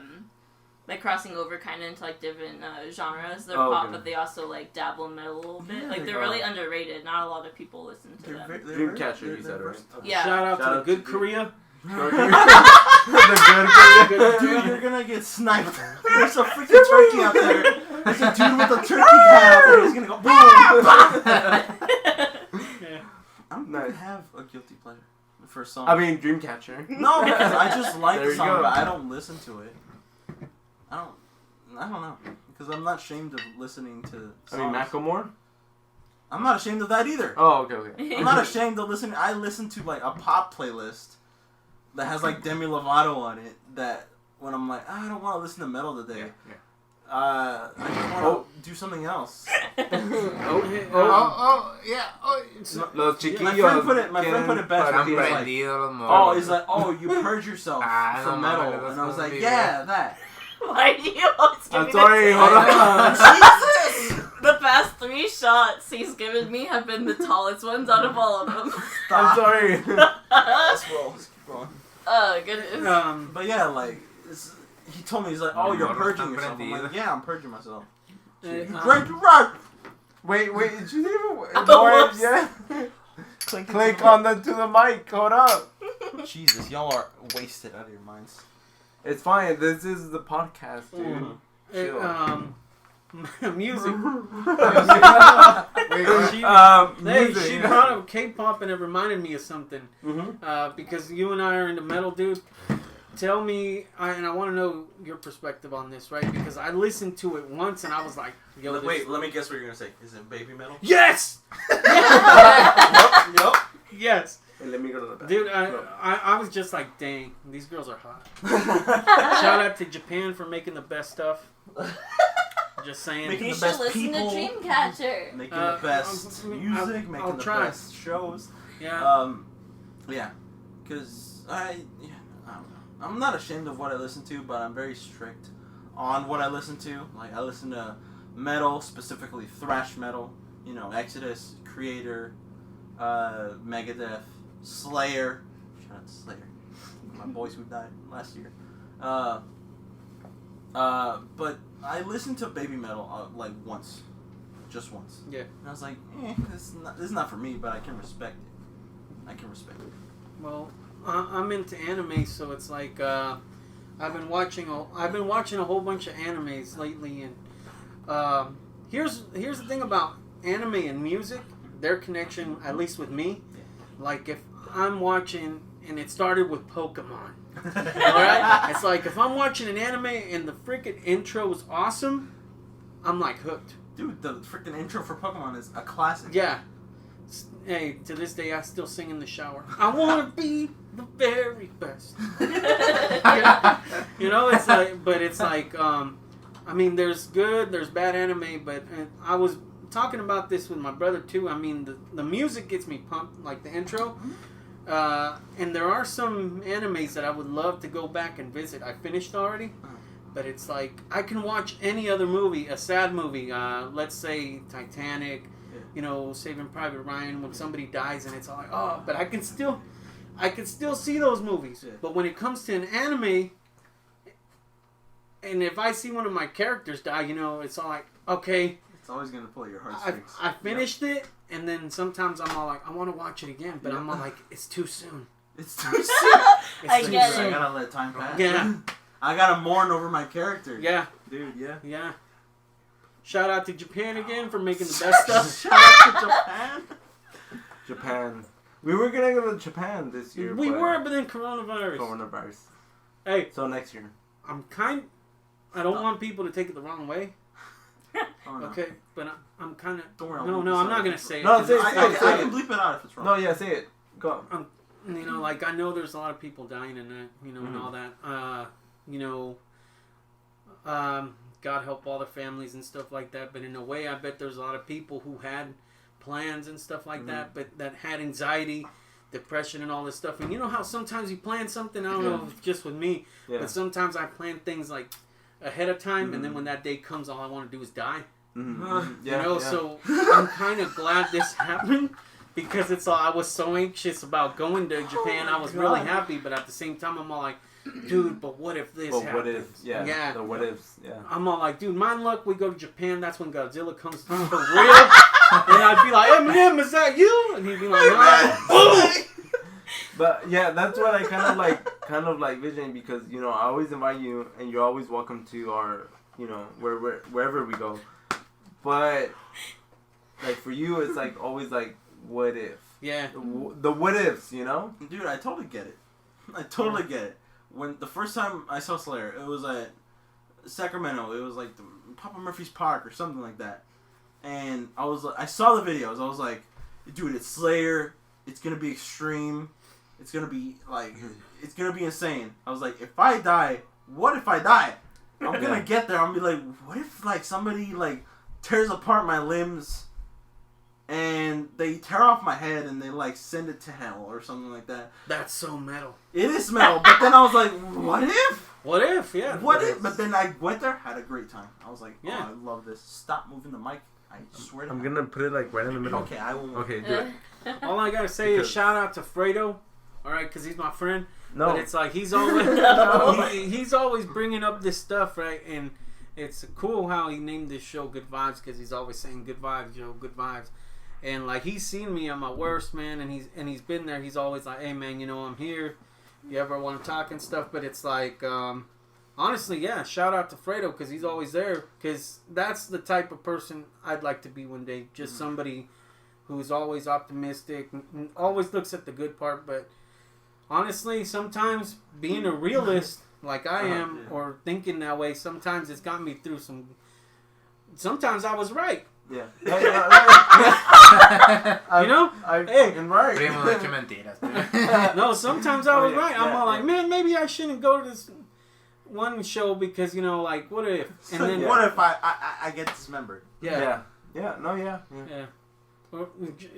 like, crossing over kind of into, like, different genres. They're pop, okay. but they also, like, dabble in metal a little bit. Yeah, like, they they're are. really underrated. Not a lot of people listen to them. Dreamcatcher, you said, right? versatile. Yeah. Shout out Shout to out the good to Korea. The good Dude, you're gonna get sniped. There's a freaking turkey out there. There's a dude with a turkey hat out there. He's gonna go boom. I'm gonna Nice. have a guilty pleasure for a song. I mean, Dreamcatcher. no, because I just like There the you song, go. but I don't listen to it. I don't know, because I'm not ashamed of listening to I songs. mean, Macklemore? I'm not ashamed of that either. Oh, okay. I'm not ashamed of listening. I listen to like a pop playlist that has like Demi Lovato on it. That when I'm like, I don't want to listen to metal today. I just want to do something else. Los chiquillos. My friend put it. My friend put it best. quieren He was like, Prendidos los oh, morros. he's like, oh, you purge yourself Ah, from no metal, mames, and I was like, that's yeah, that. Why do you always give I'm me sorry, that? hold on. The past 3 shots he's given me have been the tallest ones out of all of them. I'm sorry. Let's roll. Let's keep going. Oh, goodness. But yeah, like he told me, he's like, oh, you're Morros purging están yourself. I'm like, prendidos. yeah, I'm purging myself. Uh, Great, right. Wait, did you even... Oh, whoops. Yeah. Click Click on to the mic. Hold up. Jesus, y'all are wasted out of your minds. It's fine. This is the podcast, dude. Mhm. Chill. Music. Wait, She- music. She brought up K-pop and it reminded me of something. Mm-hmm. Because you and I are into metal, dude. Tell me, and I want to know your perspective on this, right? Because I listened to it once and I was like, yo, this... Wait, let me guess what you're gonna say. Is it baby metal? Yes! Yup. Yes. Hey, let me go to the back. Dude, Go. I was just like, dang, these girls are hot. Shout out to Japan for making the best stuff. Just saying. Making You the should best listen people. to Dreamcatcher. Making the best music, I'll making the try. best shows. Yeah. Yeah, because I don't know. I'm not ashamed of what I listen to, but I'm very strict on what I listen to. Like, I listen to metal, specifically thrash metal. You know, Exodus, Creator, Megadeth, Slayer. Shout out to Slayer. My boys who died last year. But I listened to baby metal like once. Just once. Yeah. And I was like, this is not for me, but I can respect it. Well, I'm into anime, so it's like I've been watching a whole bunch of animes lately, and here's the thing about anime and music, their connection, at least with me. Like if I'm watching, and it started with Pokemon. Alright? It's like if I'm watching an anime and the freaking intro is awesome, I'm like hooked. Dude, the freaking intro for Pokemon is a classic. Yeah. Hey, to this day I still sing in the shower. I wanna be the very best. You know, it's like, I mean, there's good, there's bad anime, but I was talking about this with my brother too. I mean, the music gets me pumped, like the intro. And there are some animes that I would love to go back and visit. I finished already, but it's like I can watch any other movie, a sad movie, let's say Titanic, you know, Saving Private Ryan, when somebody dies and it's all like, oh, but I can still see those movies. Yeah. But when it comes to an anime, and if I see one of my characters die, you know, it's all like, okay, It's always gonna pull at your heartstrings. I finished it, and then sometimes I'm all like, I want to watch it again, but I'm all like, it's too soon. It's too soon. It's I too get soon. I gotta let time pass. Yeah, I gotta mourn over my character. yeah, Dude, yeah. yeah. Shout out to Japan again for making the best stuff. Shout out to Japan. Japan. We were gonna go to Japan this year. We were, but then coronavirus. Coronavirus. Hey, So next year. I don't want people to take it the wrong way. Oh, no. Okay, but I'm kind of. Don't worry. No, I'm not gonna say it. No, 'cause say it, it's- say I can bleep it out if it's wrong. No, yeah, say it. Go. You know, like I know there's a lot of people dying in that, you know, and all that. You know, God help all the families and stuff like that. But in a way, I bet there's a lot of people who had plans and stuff like that, but that had anxiety, depression, and all this stuff. And you know how sometimes you plan something. I don't know if it's just with me, but sometimes I plan things like ahead of time, and then when that day comes, all I want to do is die. So I'm kind of glad this happened. Because it's all, I was so anxious about going to Japan. I was really happy, but at the same time, I'm all like, dude, but what if this happens? What if? Yeah. The what ifs. Yeah. I'm all like, dude, mind luck, we go to Japan. That's when Godzilla comes for real. And I'd be like, Eminem, is that you? And he'd be like, boom. But yeah, that's what I kind of like visioning, because you know I always invite you and you're always welcome to our, you know, wherever we go. But like for you, it's like always like, what if? Yeah. The what ifs, you know? Dude, I totally get it. I totally get it. When the first time I saw Slayer, it was at Sacramento. It was like Papa Murphy's Park or something like that. And I saw the videos. I was like, dude, it's Slayer. It's gonna be extreme. It's gonna be like, it's gonna be insane. I was like, if I die, what if I die? I'm gonna get there. I'm gonna be like, what if like somebody like tears apart my limbs and they tear off my head and they like send it to hell or something like that. That's so metal. It is metal, but then I was like, what if? What if? Yeah. What if? But then I went there, had a great time. I was like, yeah. I love this. Stop moving the mic. I swear to God. I'm gonna put it like right in the middle. Okay, I will. Okay, do it. All I gotta say is shout out to Fredo. All right, because he's my friend. No. But it's like he's always he's always bringing up this stuff, right? And it's cool how he named this show Good Vibes, because he's always saying good vibes, yo, good vibes. And like he's seen me at my worst, man, and he's been there. He's always like, hey man, you know I'm here. You ever want to talk and stuff? But it's like, honestly, yeah. Shout out to Fredo, because he's always there. Because that's the type of person I'd like to be one day. Just somebody who's always optimistic, and always looks at the good part. But honestly, sometimes being a realist like I am, or thinking that way, sometimes it's got me through some. Sometimes I was right. Yeah. You know? No, sometimes I was right. I'm all like, man, maybe I shouldn't go to this one show because, you know, like, what if? And then what if I get dismembered? Yeah. Yeah. Or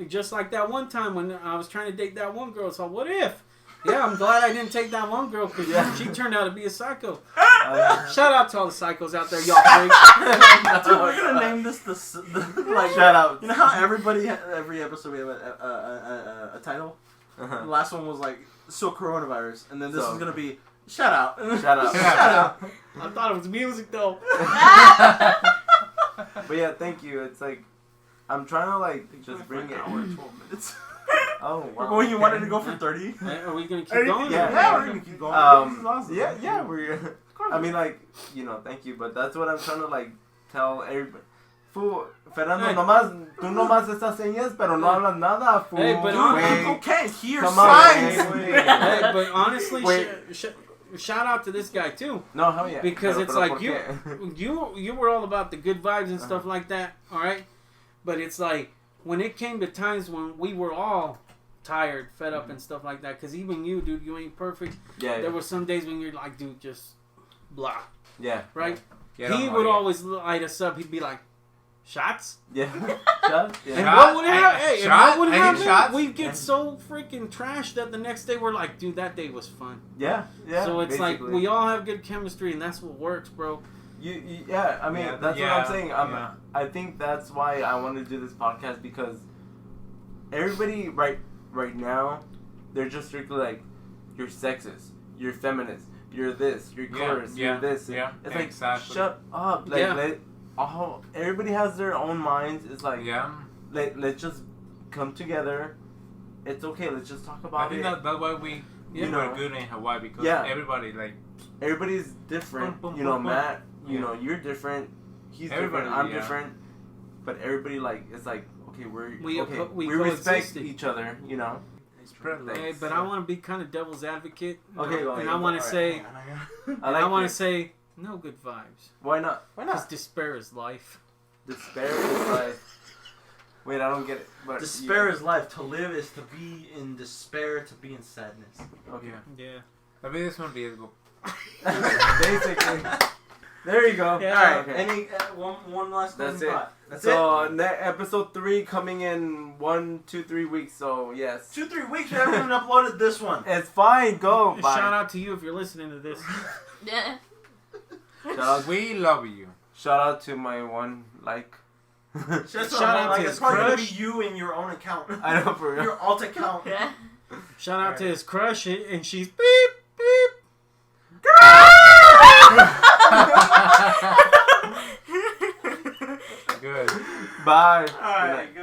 just like that one time when I was trying to date that one girl. So what if? Yeah, I'm glad I didn't take that one girl because she turned out to be a psycho. Shout out to all the psychos out there, y'all freaks. Dude, we're gonna name this the like. Shout out. You know how every episode we have a title. The last one was like coronavirus, and then this is gonna be shout out. Shout out. Shout out. I thought it was music though. But yeah, thank you. It's like I'm trying to like just bring it. 12 minutes. Oh, wow. We're going. You wanted to go for 30? Are we gonna keep going? Yeah, we're gonna keep going. This is awesome. Yeah, we're. I mean, like, you know, thank you, but that's what I'm trying to like tell everybody. Fool, Fernando, tú nomás estás señas, pero no hablas nada, fool. Hey, but people can't hear Come signs. on, Hey, but honestly, shout out to this guy too. No, hell yeah. Because it's like you were all about the good vibes and stuff like that, all right? But it's like when it came to times when we were all tired, fed up, and stuff like that. Because even you, dude, you ain't perfect. Yeah. There were some days when you're like, dude, just blah. Yeah. Right. He would always light us up. He'd be like, shots. Yeah. Shots. Yeah. And what would happen? Hey, and what would happen? We'd get so freaking trashed that the next day we're like, dude, that day was fun. Yeah. Yeah. So it's basically. like we all have good chemistry, and that's what works, bro. Yeah, I mean, that's what I'm saying. I think that's why I wanted to do this podcast, because everybody right now, they're just strictly like, you're sexist, you're feminist, you're this, you're colorist, you're this. Yeah, it's like, shut up. Like, everybody has their own minds. It's like, let's just come together. It's okay. Let's just talk about it. I think that's why we were good in Hawaii, because everybody like. Everybody's different. You know, Matt. You know, you're different. He's different. I'm different. But everybody it's like, okay, we respect each other. You know. Hey, but I want to be kind of devil's advocate. Okay, and I want to say, I want to say, no good vibes. Why not? Because despair is life. Despair is life. Wait, I don't get it. But Despair is life. To live is to be in despair, to be in sadness. Okay. Yeah. La vida es un riesgo. Basically. There you go. Yeah. Alright, Okay. any one last That's closing it. thought. That's So it. episode 3 coming in 1, 2, 3 weeks. So yes. 2-3 weeks. You haven't even uploaded this one. It's fine. Go. Bye. Shout out to you if you're listening to this. Yeah. Shout out. We love you. Shout out to my one like. Shout out to it's his probably gonna be crush. you in your own account. I know for real. Your alt account. Yeah. Shout out to his crush, and she's beep beep. Good. Bye. Alright,